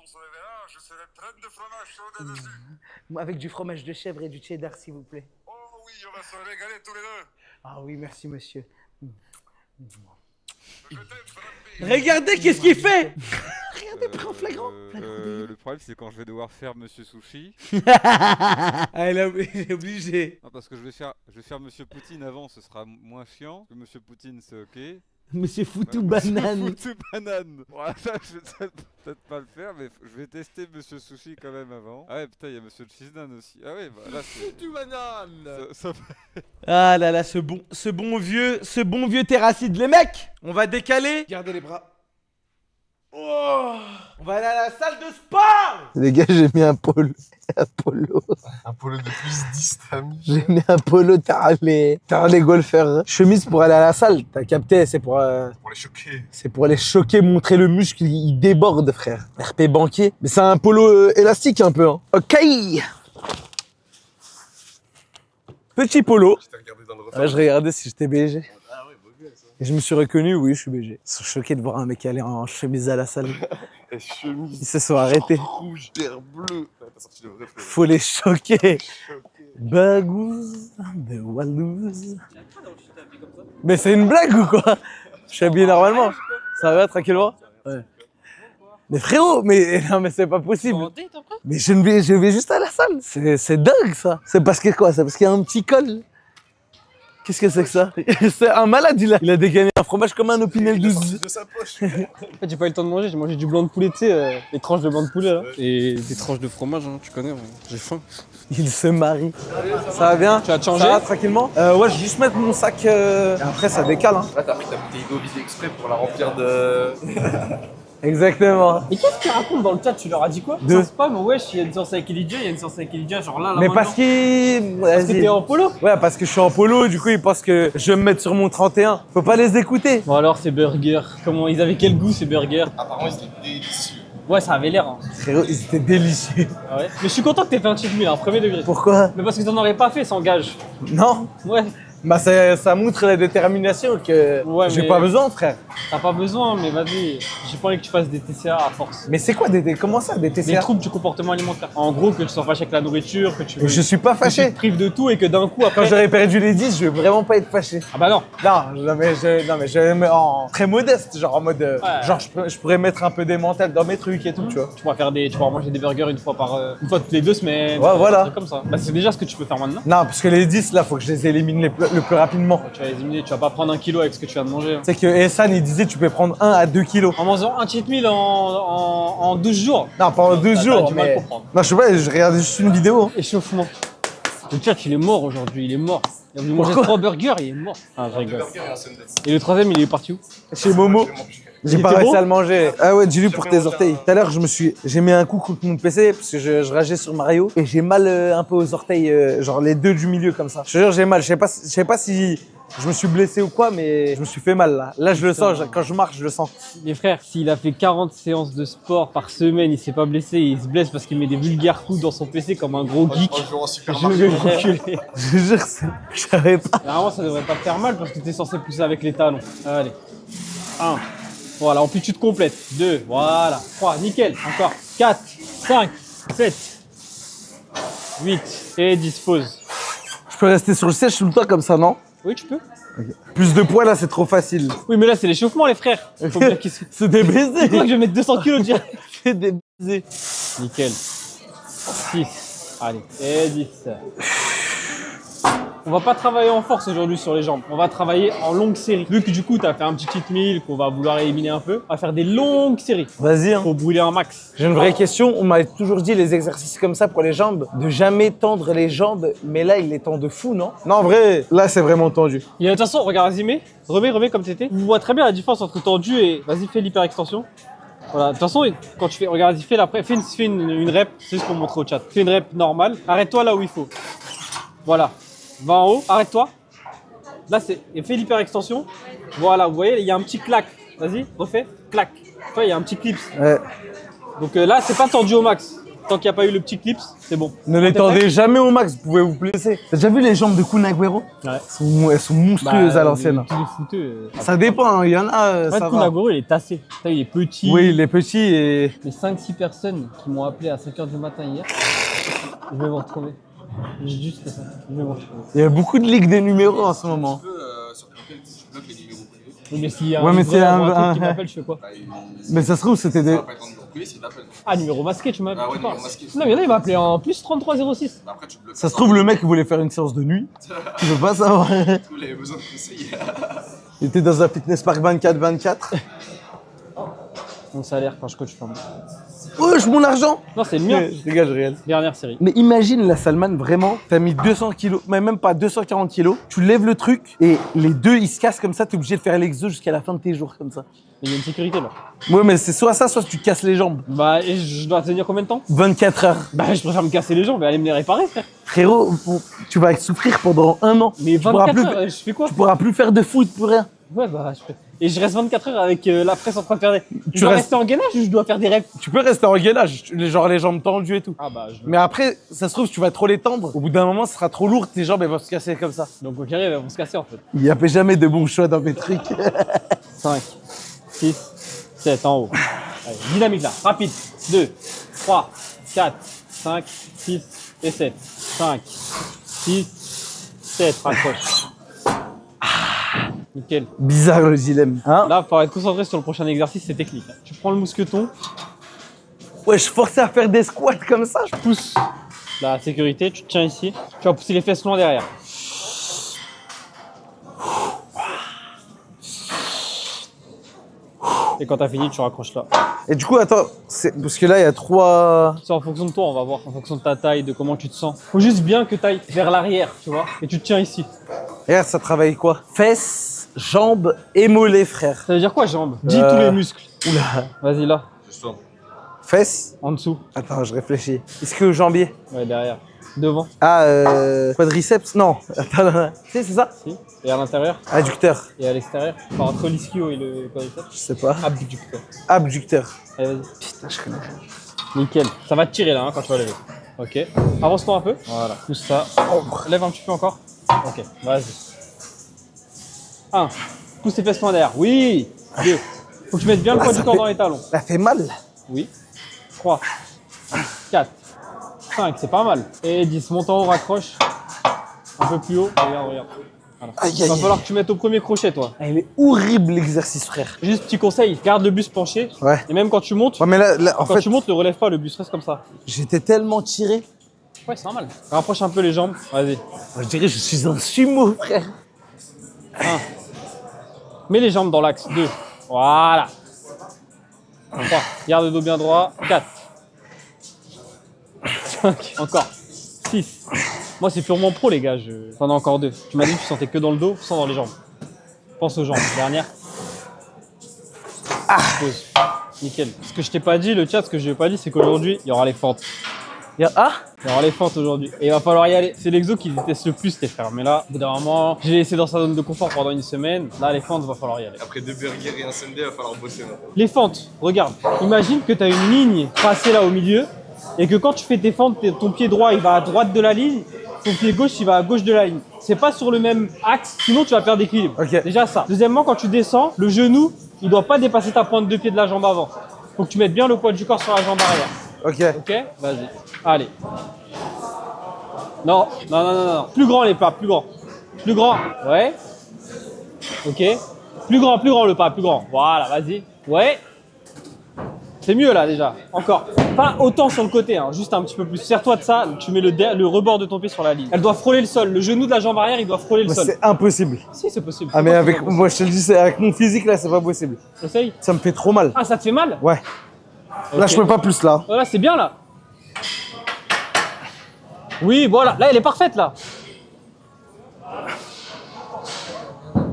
Speaker 6: on se reverra, je serai plein de fromage chaud dessus.
Speaker 4: Avec du fromage de chèvre et du cheddar, s'il vous plaît.
Speaker 6: Oh oui, on va se régaler tous les deux.
Speaker 4: Ah oui, merci, monsieur.
Speaker 6: Je t'aime, Frambi.
Speaker 1: Regardez, qu'est-ce qu'il fait?
Speaker 4: Regardez, pris en flagrant.
Speaker 8: Le problème, c'est quand je vais devoir faire Monsieur Sushi.
Speaker 1: Ah, il est obligé.
Speaker 8: Non, parce que je vais faire Monsieur Poutine avant, ce sera moins chiant. Que Monsieur Poutine, c'est ok.
Speaker 1: Monsieur Foutou
Speaker 8: Ouais,
Speaker 1: Banane.
Speaker 8: Monsieur Foutu Banane. Voilà, ça, je vais peut-être pas le faire, mais je vais tester Monsieur Sushi quand même avant. Ah ouais, putain, il y a Monsieur Cheesenan aussi. Ah ouais, bah là, c'est...
Speaker 3: Foutu banane.
Speaker 1: Ah là là, ce bon vieux terracide. Les mecs, on va décaler. Gardez les bras. Oh, on va aller à la salle de sport.
Speaker 4: Les gars, j'ai mis un polo. Un polo.
Speaker 2: Un polo de plus 10, t'as mis.
Speaker 4: J'ai mis un polo, t'as les golfeurs. Chemise pour aller à la salle. T'as capté, c'est pour
Speaker 2: Pour les choquer.
Speaker 4: les choquer, montrer le muscle, il déborde, frère. RP banquier. Mais c'est un polo élastique un peu. Hein. Ok. Petit polo.
Speaker 2: Je t'ai regardé dans le reflet.
Speaker 4: Ouais, je regardais si j'étais BG. Et je me suis reconnu, oui, je suis BG. Ils sont choqués de voir un mec aller en chemise à la salle.
Speaker 2: Et chemise.
Speaker 4: Ils se sont arrêtés.
Speaker 2: Rouge, vert, bleu. T'as sorti le vrai frérot.
Speaker 4: Faut les choquer. Bagouze de Wallouz. Mais c'est une blague ou quoi? Je suis habillé normalement. Ça va tranquillement? Ouais. Mais frérot, mais non mais c'est pas possible. Mais je vais juste à la salle. C'est dingue ça. C'est parce que quoi? C'est parce qu'il y a un petit col. Qu'est-ce que c'est que ça? C'est un malade, il a dégainé un fromage comme un Opinel 12.
Speaker 2: De sa poche.
Speaker 9: En fait, j'ai pas eu le temps de manger, j'ai mangé du blanc de poulet, tu sais, les tranches de blanc de poulet là. Et des tranches de fromage, hein, tu connais, hein. J'ai faim.
Speaker 4: Il se marie. Ça va bien?
Speaker 9: Tu vas te changer?
Speaker 4: Ça va tranquillement? Ouais, je vais juste mettre mon sac. Et après, ça décale. Hein.
Speaker 2: Là, t'as pris ta bouteille d'eau visée exprès pour la remplir de.
Speaker 4: Exactement.
Speaker 9: Et qu'est-ce qu'ils racontent dans le chat? Tu leur as dit quoi?
Speaker 4: Deux.
Speaker 9: C'est pas, mais wesh, il y a une séance avec Elijah, il y a une séance avec Elijah, genre là,
Speaker 4: Mais
Speaker 9: maintenant.
Speaker 4: parce qu'il.
Speaker 9: Parce que t'es en polo?
Speaker 4: Ouais, parce que je suis en polo, du coup, ils pensent que je vais me mettre sur mon 31. Faut pas les écouter.
Speaker 9: Bon alors, ces burgers, comment ils avaient quel goût ces burgers?
Speaker 2: Apparemment, ils étaient délicieux.
Speaker 9: Ouais, ça avait l'air. Hein.
Speaker 4: Frérot, ils étaient délicieux.
Speaker 9: Ah ouais. Mais je suis content que t'aies fait un cheat meal, hein, premier degré.
Speaker 4: Pourquoi?
Speaker 9: Mais parce que t'en aurais pas fait sans gage.
Speaker 4: Non.
Speaker 9: Ouais.
Speaker 4: Bah, ça montre la détermination que
Speaker 9: Ouais,
Speaker 4: j'ai
Speaker 9: mais-
Speaker 4: pas besoin, frère.
Speaker 9: T'as pas besoin, mais vas-y. J'ai pas envie que tu fasses des TCA à force.
Speaker 4: Mais c'est quoi comment ça, des
Speaker 9: Des
Speaker 4: TCA?
Speaker 9: troubles du comportement alimentaire. En gros, que tu sois fâché avec la nourriture, que tu
Speaker 4: Mais je suis pas
Speaker 9: que tu
Speaker 4: fâché.
Speaker 9: te prives de tout et que d'un coup après.
Speaker 4: Quand j'aurais perdu les 10, je vais vraiment pas être fâché.
Speaker 9: Ah bah non.
Speaker 4: Non, mais je en très modeste, genre en mode. Genre, je pourrais mettre un peu des mentales dans mes trucs et tout, tu vois.
Speaker 9: Tu pourras manger des burgers une fois toutes les 2 semaines.
Speaker 4: Ouais, voilà.
Speaker 9: Un truc comme ça. Bah c'est déjà ce que tu peux faire maintenant.
Speaker 4: Non, parce que les 10, là, faut que je les élimine le plus rapidement.
Speaker 9: Tu vas les éliminer, tu vas pas prendre 1 kilo avec ce que tu viens de manger. Hein.
Speaker 4: C'est que Ehsan, il disait tu peux prendre 1 à 2 kilos.
Speaker 9: En mangeant un cheat meal en 12 jours.
Speaker 4: Non, pas en 12
Speaker 9: T'as
Speaker 4: jours,
Speaker 9: du mal à
Speaker 4: mais.
Speaker 9: comprendre.
Speaker 4: Non, je sais pas, je regardais juste une vidéo. hein.
Speaker 9: Échauffement. Le chat il est mort aujourd'hui, il est mort. Il a voulu manger
Speaker 4: Pourquoi
Speaker 9: 3 burgers, il est mort. Ah je rigole. Et le troisième il est parti où?
Speaker 4: Chez Momo. J'ai
Speaker 9: Il
Speaker 4: pas
Speaker 9: était
Speaker 4: réussi
Speaker 9: beau
Speaker 4: à le manger. Ah ouais, dis-lui pour tes orteils. Tout à l'heure, j'ai mis un coup contre mon PC parce que je rageais sur Mario et j'ai mal un peu aux orteils, genre les deux du milieu comme ça. Je te jure, j'ai mal. Je sais pas si je me suis blessé ou quoi, mais je me suis fait mal là. Là, je le sens. Quand je marche, je le sens.
Speaker 9: Les frères, s'il a fait 40 séances de sport par semaine, il s'est pas blessé, il se blesse parce qu'il met des vulgaires coups dans son PC comme un gros geek.
Speaker 2: En jouant au Super
Speaker 9: Je
Speaker 2: Mario.
Speaker 9: vais l'enculer.
Speaker 4: Je te jure, je savais pas.
Speaker 9: Normalement, ça devrait pas te faire mal parce que t'es censé pousser avec les talons. Allez. 1. Voilà, amplitude complète. 2. Voilà. 3. Nickel. Encore. 4. 5. 7. 8. Et dispose.
Speaker 4: Je peux rester sur le siège tout le temps comme ça, non?
Speaker 9: Oui, tu peux.
Speaker 4: Plus de poids là, c'est trop facile.
Speaker 9: Oui, mais là, c'est l'échauffement, les frères. Faut bien qu'ils se...
Speaker 4: C'est des
Speaker 9: Tu crois
Speaker 4: baisers.
Speaker 9: que je vais mettre 200 kilos direct?
Speaker 4: C'est des baisers.
Speaker 9: Nickel. 6. Allez. Et 10. On va pas travailler en force aujourd'hui sur les jambes. On va travailler en longue série. Vu que du coup, t'as fait un petit cheat meal qu'on va vouloir éliminer un peu, on va faire des longues séries
Speaker 4: Vas-y, hein.
Speaker 9: pour brûler un max.
Speaker 4: J'ai une vraie question. On m'a toujours dit les exercices comme ça pour les jambes, de jamais tendre les jambes, mais là il les tend de fou, non? Non, en vrai, là c'est vraiment tendu.
Speaker 9: Et de toute façon, regarde Azimé, remets comme t'étais. On voit très bien la différence entre tendu et vas-y, fais l'hyperextension. Voilà, de toute façon, quand tu fais, regarde, fais une rep, c'est juste pour montrer au chat. Fais une rep normale, arrête-toi là où il faut. Voilà, va en haut, arrête-toi. Là, et fais l'hyperextension. Voilà, vous voyez, il y a un petit clac. Vas-y, refais, clac. Tu vois, il y a un petit clips.
Speaker 4: Ouais.
Speaker 9: Donc là, c'est pas tendu au max. Tant qu'il n'y a pas eu le petit clips, c'est bon.
Speaker 4: Ne les tendez jamais au max, vous pouvez vous blesser. T'as déjà vu les jambes de Kun Agüero?
Speaker 9: Ouais.
Speaker 4: Elles sont monstrueuses à l'ancienne.
Speaker 9: Tous les footeux.
Speaker 4: Ça dépend, hein. Il y en a,
Speaker 9: En fait,
Speaker 4: ça
Speaker 9: Kun
Speaker 4: va.
Speaker 9: Agüero, il est tassé. Il est petit.
Speaker 4: Oui, il est petit et...
Speaker 9: Les 5-6 personnes qui m'ont appelé à 5h du matin hier, je vais vous retrouver. J'ai juste fait ça. Je vais vous retrouver.
Speaker 4: Il y a beaucoup de ligues des numéros en ce moment.
Speaker 2: Sur Coppel, tu bloques les numéros privés.
Speaker 9: Oui, mais s'il y a
Speaker 4: Ouais,
Speaker 9: un
Speaker 4: mais
Speaker 9: livreur
Speaker 4: c'est
Speaker 9: ou
Speaker 4: un-
Speaker 9: truc qui
Speaker 4: un-
Speaker 9: m'appelle, je fais quoi?
Speaker 4: Mais ça se trouve, c'était
Speaker 2: Ça
Speaker 4: des...
Speaker 2: va pas être en numéro privé, c'est l'appel.
Speaker 9: Ah, numéro masqué, tu m'as
Speaker 2: Ah ouais,
Speaker 9: tu
Speaker 2: numéro
Speaker 9: parles.
Speaker 2: masqué.
Speaker 9: Non, mais il y en a, il m'a appelé en plus 3306.
Speaker 2: Après, tu bloques.
Speaker 4: Ça se trouve, le mec voulait faire une séance de nuit. Tu veux pas savoir.
Speaker 2: Vous avez besoin de conseils.
Speaker 4: Il était dans un fitness park 24-24.
Speaker 9: Mon salaire quand je coach femme.
Speaker 4: Wesh, mon argent!
Speaker 9: Non, c'est le mien.
Speaker 4: Je rigole, je réalise.
Speaker 9: Dernière série.
Speaker 4: Mais imagine la Salman, vraiment, t'as mis 200 kilos, mais même pas 240 kilos, tu lèves le truc et les deux ils se cassent comme ça, t'es obligé de faire l'exo jusqu'à la fin de tes jours comme ça.
Speaker 9: Il y a une sécurité là.
Speaker 4: Ouais, mais c'est soit ça, soit tu te casses les jambes.
Speaker 9: Bah, et je dois tenir combien de temps?
Speaker 4: 24 heures.
Speaker 9: Bah, je préfère me casser les jambes et aller me les réparer, frère.
Speaker 4: Frérot, tu vas souffrir pendant 1 an.
Speaker 9: Mais
Speaker 4: pourras
Speaker 9: 24
Speaker 4: plus-
Speaker 9: heures, je fais quoi?
Speaker 4: Tu pourras plus faire de foot, plus rien.
Speaker 9: Ouais, bah, et je reste 24 heures avec la presse en train de faire des. Je dois
Speaker 4: restes-
Speaker 9: rester en gainage ou je dois faire des reps?
Speaker 4: Tu peux rester en gainage, genre les jambes tendues et tout.
Speaker 9: Ah bah,
Speaker 4: Mais après, ça se trouve, tu vas trop les tendre. Au bout d'un moment, ce sera trop lourd, tes jambes elles vont se casser comme ça.
Speaker 9: Donc, au carré, elles vont se casser en fait.
Speaker 4: Il n'y a jamais de bons choix dans mes trucs.
Speaker 9: 5, 6, 7 en haut. Allez, dynamique là, rapide. 2, 3, 4, 5, 6 et 7. 5, 6, 7, raccroche. Nickel.
Speaker 4: Bizarre le dilemme. Hein?
Speaker 9: Là, il faut être concentré sur le prochain exercice, c'est technique. Tu prends le mousqueton,
Speaker 4: Ouais, je suis forcé à faire des squats comme ça.
Speaker 9: pousse la sécurité, tu te tiens ici. Tu vas pousser les fesses loin derrière. Et quand t'as fini, tu raccroches là.
Speaker 4: Et du coup, attends, parce que là, il y a 3.
Speaker 9: C'est en fonction de toi, on va voir, en fonction de ta taille, de comment tu te sens. Faut juste bien que tu ailles vers l'arrière, tu vois, et tu te tiens ici.
Speaker 4: Regarde, ça travaille quoi? Fesses, jambes et mollets, frère.
Speaker 9: Ça veut dire quoi, jambes? Dis tous les muscles.
Speaker 4: Oula.
Speaker 9: Vas-y, là,
Speaker 2: Justement.
Speaker 4: Fesses?
Speaker 9: en dessous.
Speaker 4: Attends, je réfléchis. Est-ce que jambier?
Speaker 9: Ouais, derrière. Devant,
Speaker 4: Ah, quadriceps? Non. Attends, non. Tu sais, c'est ça?
Speaker 9: si. Et à l'intérieur,
Speaker 4: Adducteur.
Speaker 9: et à l'extérieur. Enfin, entre l'ischio et le quadriceps.
Speaker 4: Je sais pas.
Speaker 9: Abducteur.
Speaker 4: Abducteur.
Speaker 9: Allez, vas-y.
Speaker 4: Putain, je connais.
Speaker 9: Nickel. Ça va te tirer là, hein, quand tu vas lever. Ok. Avance-toi un peu. Voilà. Pousse ça. Lève un petit peu encore. Ok. Vas-y. 1. Pousse tes fesses loin derrière. Oui. 2. Faut que tu mettes bien le poids du corps dans les talons.
Speaker 4: Ça fait mal.
Speaker 9: Oui. 3. 4. 5. C'est pas mal. Et 10. Monte en haut, raccroche. Un peu plus haut. Regarde, regarde. Voilà.
Speaker 4: Aïe,
Speaker 9: Il
Speaker 4: aïe,
Speaker 9: va
Speaker 4: aïe.
Speaker 9: falloir que tu mettes au premier crochet, toi.
Speaker 4: Ah, il est horrible l'exercice, frère.
Speaker 9: Juste petit conseil, garde le buste penché.
Speaker 4: Ouais.
Speaker 9: Et même quand tu montes,
Speaker 4: Ouais, mais là en
Speaker 9: quand
Speaker 4: fait,
Speaker 9: tu montes, ne relève pas, le buste reste comme ça.
Speaker 4: j'étais tellement tiré.
Speaker 9: Ouais, c'est normal. Rapproche un peu les jambes. Vas-y.
Speaker 4: Je dirais que je suis un sumo, frère.
Speaker 9: 1. Mets les jambes dans l'axe. 2. Voilà. 3. Garde le dos bien droit. 4. 5. Encore. 6. Moi, c'est purement pro, les gars. T'en as encore 2. Tu m'as dit que tu sentais que dans le dos, sans dans les jambes. Pense aux jambes. Dernière. Pause. Nickel. Ce que je t'ai pas dit, le chat, ce que je t'ai pas dit, c'est qu'aujourd'hui, il y aura les fentes.
Speaker 4: Ah,
Speaker 9: Il y aura les fentes aujourd'hui. Et il va falloir y aller. C'est l'exo qui déteste le plus, tes frères. Mais là, au bout d'un moment, j'ai laissé dans sa zone de confort pendant une semaine. Là, les fentes, il va falloir y aller.
Speaker 2: Après 2 burgers et un sundae, il va falloir bosser maintenant.
Speaker 9: Les fentes, regarde. Imagine que tu as une ligne tracée là au milieu et que quand tu fais tes fentes, ton pied droit, il va à droite de la ligne, ton pied gauche, il va à gauche de la ligne. C'est pas sur le même axe, sinon tu vas perdre d'équilibre.
Speaker 4: Ok.
Speaker 9: Déjà ça. Deuxièmement, quand tu descends, le genou, il doit pas dépasser ta pointe de pied de la jambe avant. Faut que tu mettes bien le poids du corps sur la jambe arrière.
Speaker 4: ok.
Speaker 9: Ok? Vas-y. Allez. Non, non, non, non, non. Plus grand les pas, plus grand. Plus grand. Ouais. Ok. Plus grand le pas, plus grand. Voilà, vas-y. Ouais. C'est mieux là déjà. Encore. Pas autant sur le côté, hein. Juste un petit peu plus. Serre-toi de ça, tu mets le rebord de ton pied sur la ligne. Elle doit frôler le sol. Le genou de la jambe arrière, il doit frôler le
Speaker 4: Moi,
Speaker 9: sol.
Speaker 4: c'est impossible.
Speaker 9: Si, c'est possible.
Speaker 4: Ah, mais
Speaker 9: Moi,
Speaker 4: avec
Speaker 9: c'est pas possible.
Speaker 4: moi, je te le dis, c'est avec mon physique là, c'est pas possible.
Speaker 9: Essaye.
Speaker 4: Ça me fait trop mal.
Speaker 9: Ah, ça te fait mal?
Speaker 4: Ouais. Là,
Speaker 9: Ok.
Speaker 4: je peux pas plus là.
Speaker 9: Voilà, c'est bien là. Oui, voilà. Là, elle est parfaite là.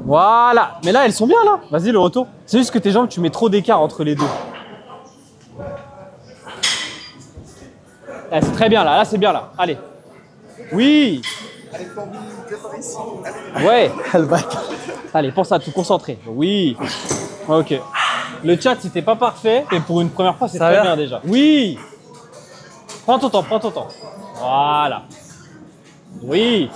Speaker 9: Voilà. Mais là, elles sont bien là. Vas-y, le retour. C'est juste que tes jambes, tu mets trop d'écart entre les deux. Là, c'est très bien là. Là, c'est bien là. Allez. Oui. Ouais.
Speaker 4: Elle va.
Speaker 9: Allez, pense à tout concentrer. Oui. Ok. Le chat, c'était pas parfait, mais pour une première fois, c'est
Speaker 4: Ça
Speaker 9: très
Speaker 4: va
Speaker 9: bien déjà. Oui. Prends ton temps, prends ton temps. Voilà. Oui.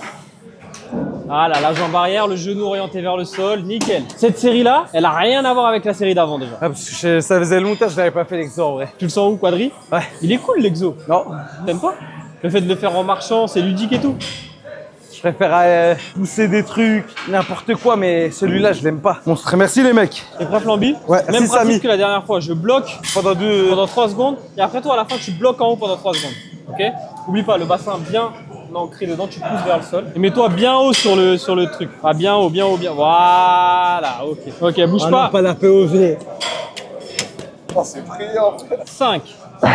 Speaker 9: Voilà, la jambe arrière, le genou orienté vers le sol, nickel. Cette série-là, elle a rien à voir avec la série d'avant déjà.
Speaker 4: Ah, parce que ça faisait longtemps que je n'avais pas fait l'exo en vrai.
Speaker 9: Tu le sens où, Quadri?
Speaker 4: Ouais.
Speaker 9: Il est cool l'exo.
Speaker 4: Non,
Speaker 9: T'aimes pas? Le fait de le faire en marchant, c'est ludique et tout.
Speaker 4: je préfère pousser des trucs, n'importe quoi, mais celui-là, je l'aime pas. Monstre, merci les mecs.
Speaker 9: T'es prêt, Flamby?
Speaker 4: Ouais,
Speaker 9: Même
Speaker 4: merci,
Speaker 9: principe
Speaker 4: Samy.
Speaker 9: que la dernière fois, je bloque pendant 3 secondes et après toi, à la fin, tu bloques en haut pendant 3 secondes. Ok? Oublie pas, le bassin bien ancré dedans, tu pousses vers le sol. Et mets-toi bien haut sur le truc. Ah, bien haut, bien haut, bien. Voilà, ok. Ok, bouge
Speaker 4: Ah
Speaker 9: pas.
Speaker 4: non, pas la POV.
Speaker 2: Oh, c'est brillant.
Speaker 9: 5, oui.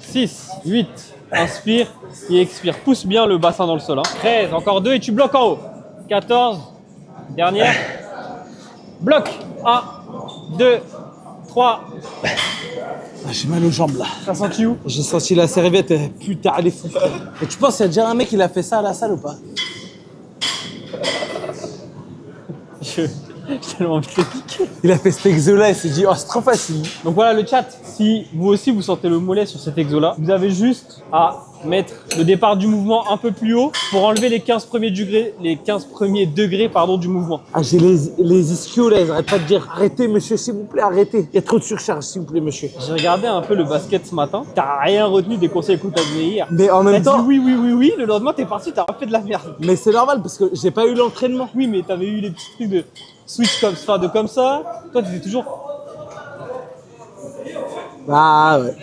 Speaker 9: 6, 8, inspire et expire. Pousse bien le bassin dans le sol. Hein. 13, encore 2 et tu bloques en haut. 14, dernière. Bloc. 1, 2, 3.
Speaker 4: Ah, j'ai mal aux jambes là.
Speaker 9: T'as senti où?
Speaker 4: J'ai senti la serviette, putain, elle est fou. Et tu penses qu'il y a déjà un mec qui a fait ça à la salle ou pas?
Speaker 9: J'ai tellement envie de te piquer.
Speaker 4: Il a fait cet exo-là, il s'est dit, oh, c'est trop facile.
Speaker 9: Donc voilà le chat, si vous aussi vous sentez le mollet sur cet exo-là, vous avez juste à mettre le départ du mouvement un peu plus haut pour enlever les 15 premiers degrés pardon, du mouvement.
Speaker 4: Ah, j'ai les ischios là, ils arrêtent pas de dire, arrêtez monsieur, s'il vous plaît, arrêtez. Il y a trop de surcharge, s'il vous plaît, monsieur.
Speaker 9: J'ai regardé un peu le basket ce matin, t'as rien retenu des conseils qu'on t'a donnés hier.
Speaker 4: Mais en même temps,
Speaker 9: T'as dit oui, le lendemain t'es parti, t'as fait de la merde.
Speaker 4: mais c'est normal parce que j'ai pas eu l'entraînement.
Speaker 9: Oui, mais t'avais eu les petits trucs de switch comme ça, toi t'étais toujours...
Speaker 4: Ah ouais.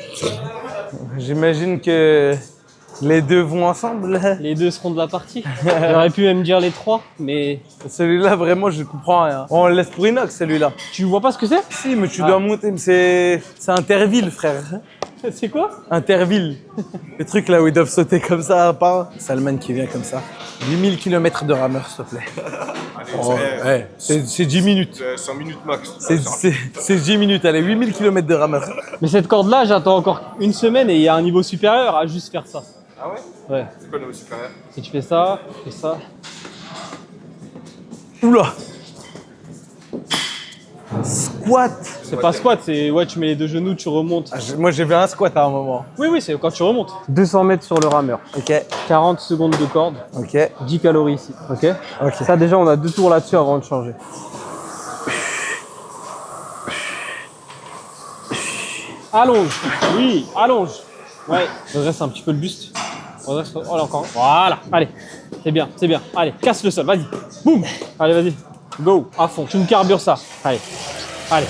Speaker 4: J'imagine que les deux vont ensemble.
Speaker 9: Les deux seront de la partie. J'aurais pu même dire les trois, mais...
Speaker 4: Celui-là, vraiment, je comprends rien. On le laisse pour Inox, celui-là.
Speaker 9: Tu vois pas ce que c'est?
Speaker 4: Si, mais tu dois monter, mais c'est Interville, frère.
Speaker 9: C'est quoi?
Speaker 4: Interville. Les trucs là où ils doivent sauter comme ça, pas. Salman qui vient comme ça. 8000 km de rameur, s'il te plaît.
Speaker 2: Allez,
Speaker 4: Oh, ouais, c'est 10 minutes.
Speaker 2: 100 minutes max.
Speaker 4: C'est 10 minutes, allez, 8000 km de rameur.
Speaker 9: Mais cette corde-là, j'attends encore une semaine et il y a un niveau supérieur à juste faire ça.
Speaker 2: Ah ouais?
Speaker 9: Ouais.
Speaker 2: C'est quoi le niveau supérieur?
Speaker 9: Si tu fais ça, tu fais ça.
Speaker 4: Oula. Squat.
Speaker 9: C'est pas squat, c'est ouais, tu mets les deux genoux, tu remontes.
Speaker 4: Ah, moi, j'ai vu un squat à un moment.
Speaker 9: Oui, c'est quand tu remontes. 200 mètres sur le rameur.
Speaker 4: Ok,
Speaker 9: 40 secondes de corde,
Speaker 4: ok,
Speaker 9: 10 calories ici. Ok.
Speaker 4: ok.
Speaker 9: Ça, déjà, on a 2 tours là-dessus avant de changer. Allonge. Oui, allonge. Ouais. Redresse un petit peu le buste. Redresse. Oh là encore. Voilà. Allez. C'est bien, c'est bien. Allez, casse le sol. Vas-y. Boum. Allez, vas-y. Go. À fond. Tu me carbures ça. Allez. Allez.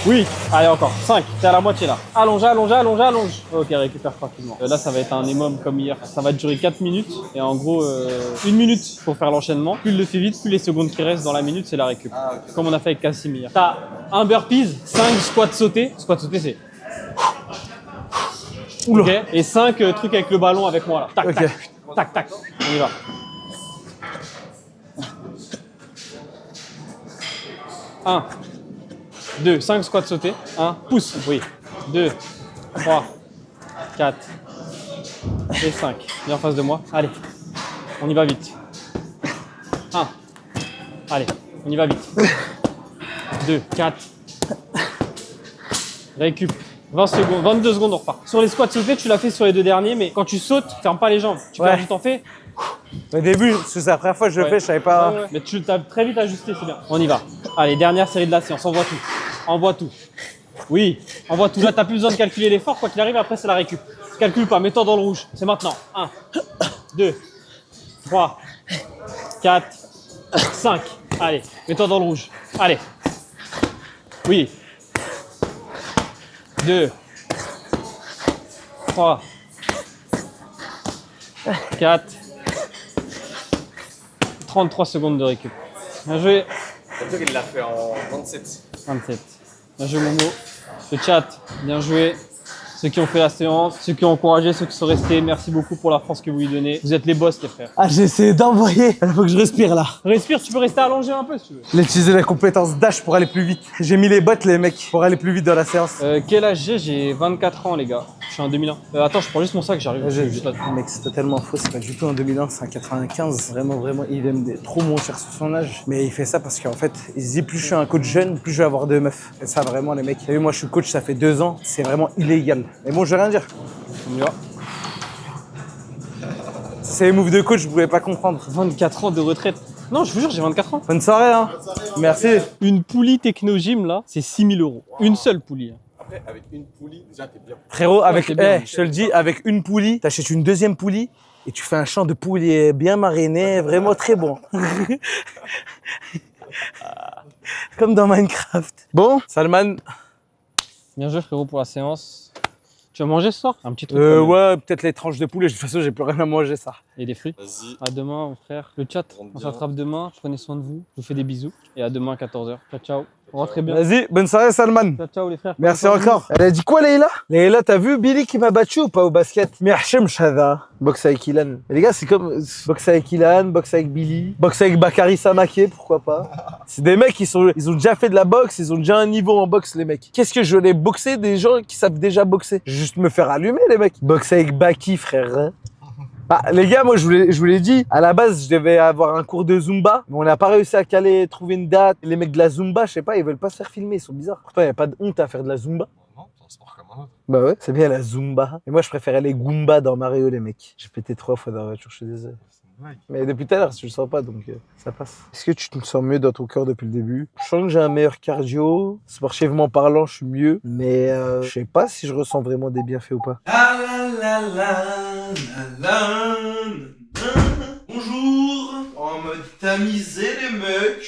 Speaker 9: Oui. Allez, encore. 5. T'es à la moitié là. Allonge, allonge, allonge, allonge. Ok, récupère tranquillement. Là, ça va être un émum comme hier. Ça va durer 4 minutes. Et en gros, 1 minute pour faire l'enchaînement. Plus il le fait vite, plus les secondes qui restent dans la minute, c'est la récup. Ah, okay. Comme on a fait avec Kassim hier. T'as un burpees, 5 squats sautés. Squat sauté, c'est...
Speaker 4: Oula.
Speaker 9: Ok. Et 5 trucs avec le ballon avec moi là. Tac,
Speaker 4: Ok.
Speaker 9: tac, tac, tac. On y va. Un, 2, 5 squats sautés. 1, pouce, oui. 2, 3, 4 et 5. Viens en face de moi. Allez, on y va vite. 1, allez, on y va vite. 2, 4. Récup. 20 secondes, 22 secondes, on repart. Sur les squats sautés, tu l'as fait sur les 2 derniers, mais quand tu sautes, ferme pas les jambes. Tu perds, t'en fais.
Speaker 4: Au début, c'est la première fois que je le fais, je savais pas.
Speaker 9: Ouais. Mais tu t'as très vite ajusté, c'est bien. On y va. Allez, dernière série de la séance, envoie tout. Envoie tout. Oui, envoie tout. Là, t'as plus besoin de calculer l'effort, quoi qu'il arrive, après c'est la récup. Calcule pas, mets-toi dans le rouge. C'est maintenant. 1, 2, 3, 4, 5. Allez, mets-toi dans le rouge. Allez. Oui. 2, 3, 4, 33 secondes de récup. Bien joué.
Speaker 2: C'est sûr qu'il l'a fait en 27.
Speaker 9: 27. Bien joué Momo. Le chat, bien joué. Ceux qui ont fait la séance, ceux qui ont encouragé, ceux qui sont restés, merci beaucoup pour la force que vous lui donnez. Vous êtes les boss les frères.
Speaker 4: Ah, j'ai essayé d'envoyer. Il faut que je respire là.
Speaker 9: Respire, tu peux rester allongé un peu si tu veux.
Speaker 4: J'ai utilisé la compétence dash pour aller plus vite. J'ai mis les bottes, les mecs, pour aller plus vite dans la séance.
Speaker 9: Quel âge j'ai? J'ai 24 ans les gars. Je suis en 2001. Attends, je prends juste mon sac, j'arrive. Juste là.
Speaker 4: Mec, c'est totalement faux, c'est pas du tout en 2001, c'est en 95. Vraiment, il aime trop mon cher sur son âge. Mais il fait ça parce qu'en fait, il se dit plus je suis un coach jeune, plus je vais avoir de meufs. Et ça, vraiment, les mecs. T'as vu, moi, je suis coach, ça fait 2 ans, c'est vraiment illégal. Mais bon, je vais rien dire.
Speaker 9: On y va.
Speaker 4: C'est les moves de coach, je pouvais pas comprendre.
Speaker 9: 24 ans de retraite. Non, je vous jure, j'ai 24 ans.
Speaker 4: Bonne soirée, hein. Merci.
Speaker 9: Une poulie Technogym là, c'est 6 000 €. Une seule poulie.
Speaker 2: Après, avec une poulie, déjà, t'es bien.
Speaker 4: Frérot, avec,
Speaker 9: c'est bien.
Speaker 4: je te le dis, avec une poulie, t'achètes une deuxième poulie et tu fais un champ de poulie bien mariné, vraiment très bon. Comme dans Minecraft. Bon, Salman.
Speaker 9: Bien joué frérot pour la séance. Tu vas manger ce soir? Un petit truc
Speaker 4: Ouais, peut-être les tranches de poulet. De toute façon, j'ai plus rien à manger, ça.
Speaker 9: Et des fruits.
Speaker 2: Vas-y.
Speaker 9: À demain, mon frère. Le chat, on s'attrape demain. Prenez soin de vous. Je vous fais des bisous. Et à demain, 14 h. Ciao, ciao. Rentrez bien.
Speaker 4: Vas-y, bonne soirée, Salman.
Speaker 9: Ciao, ciao, les frères.
Speaker 4: Merci encore. Elle a dit quoi, Leïla? Leïla, t'as vu Billy qui m'a battu ou pas au basket? Mais Hachem Shada. Boxe avec Ilan. Et les gars, c'est comme boxe avec Ilan, boxe avec Billy, boxe avec Bakary Samaké, pourquoi pas. C'est des mecs ils ont déjà fait de la boxe, ils ont déjà un niveau en boxe, les mecs. Qu'est-ce que je vais boxer des gens qui savent déjà boxer? Juste me faire allumer, les mecs. Boxe avec Baki, frère. Bah, les gars, moi, je vous l'ai dit, à la base, je devais avoir un cours de Zumba, mais on n'a pas réussi à trouver une date. Les mecs de la Zumba, je sais pas, ils veulent pas se faire filmer, ils sont bizarres. Pourtant, il n'y a pas de honte à faire de la Zumba.
Speaker 2: Non, c'est un sport comme un autre.
Speaker 4: Bah ouais, c'est bien la Zumba. Et moi, je préférais les Goomba dans Mario, les mecs. J'ai pété 3 fois dans la voiture, je suis désolé. Mais depuis tout à l'heure, je le sens pas, donc ça passe. Est-ce que tu te sens mieux dans ton corps depuis le début? Je sens que j'ai un meilleur cardio. Sportivement parlant, je suis mieux. Mais je sais pas si je ressens vraiment des bienfaits ou pas.
Speaker 1: Bonjour. En mode tamisé les mecs.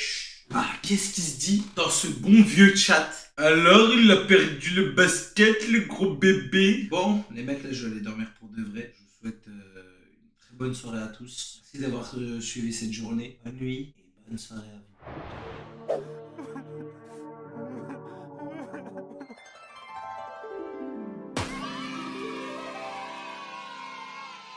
Speaker 1: Ah, qu'est-ce qui se dit dans ce bon vieux chat? Alors, il a perdu le basket, le gros bébé. Bon, les mecs, là, je vais aller dormir pour de vrai. Je vous souhaite une très bonne soirée à tous. Merci d'avoir suivi cette journée. Bonne nuit et bonne soirée à vous.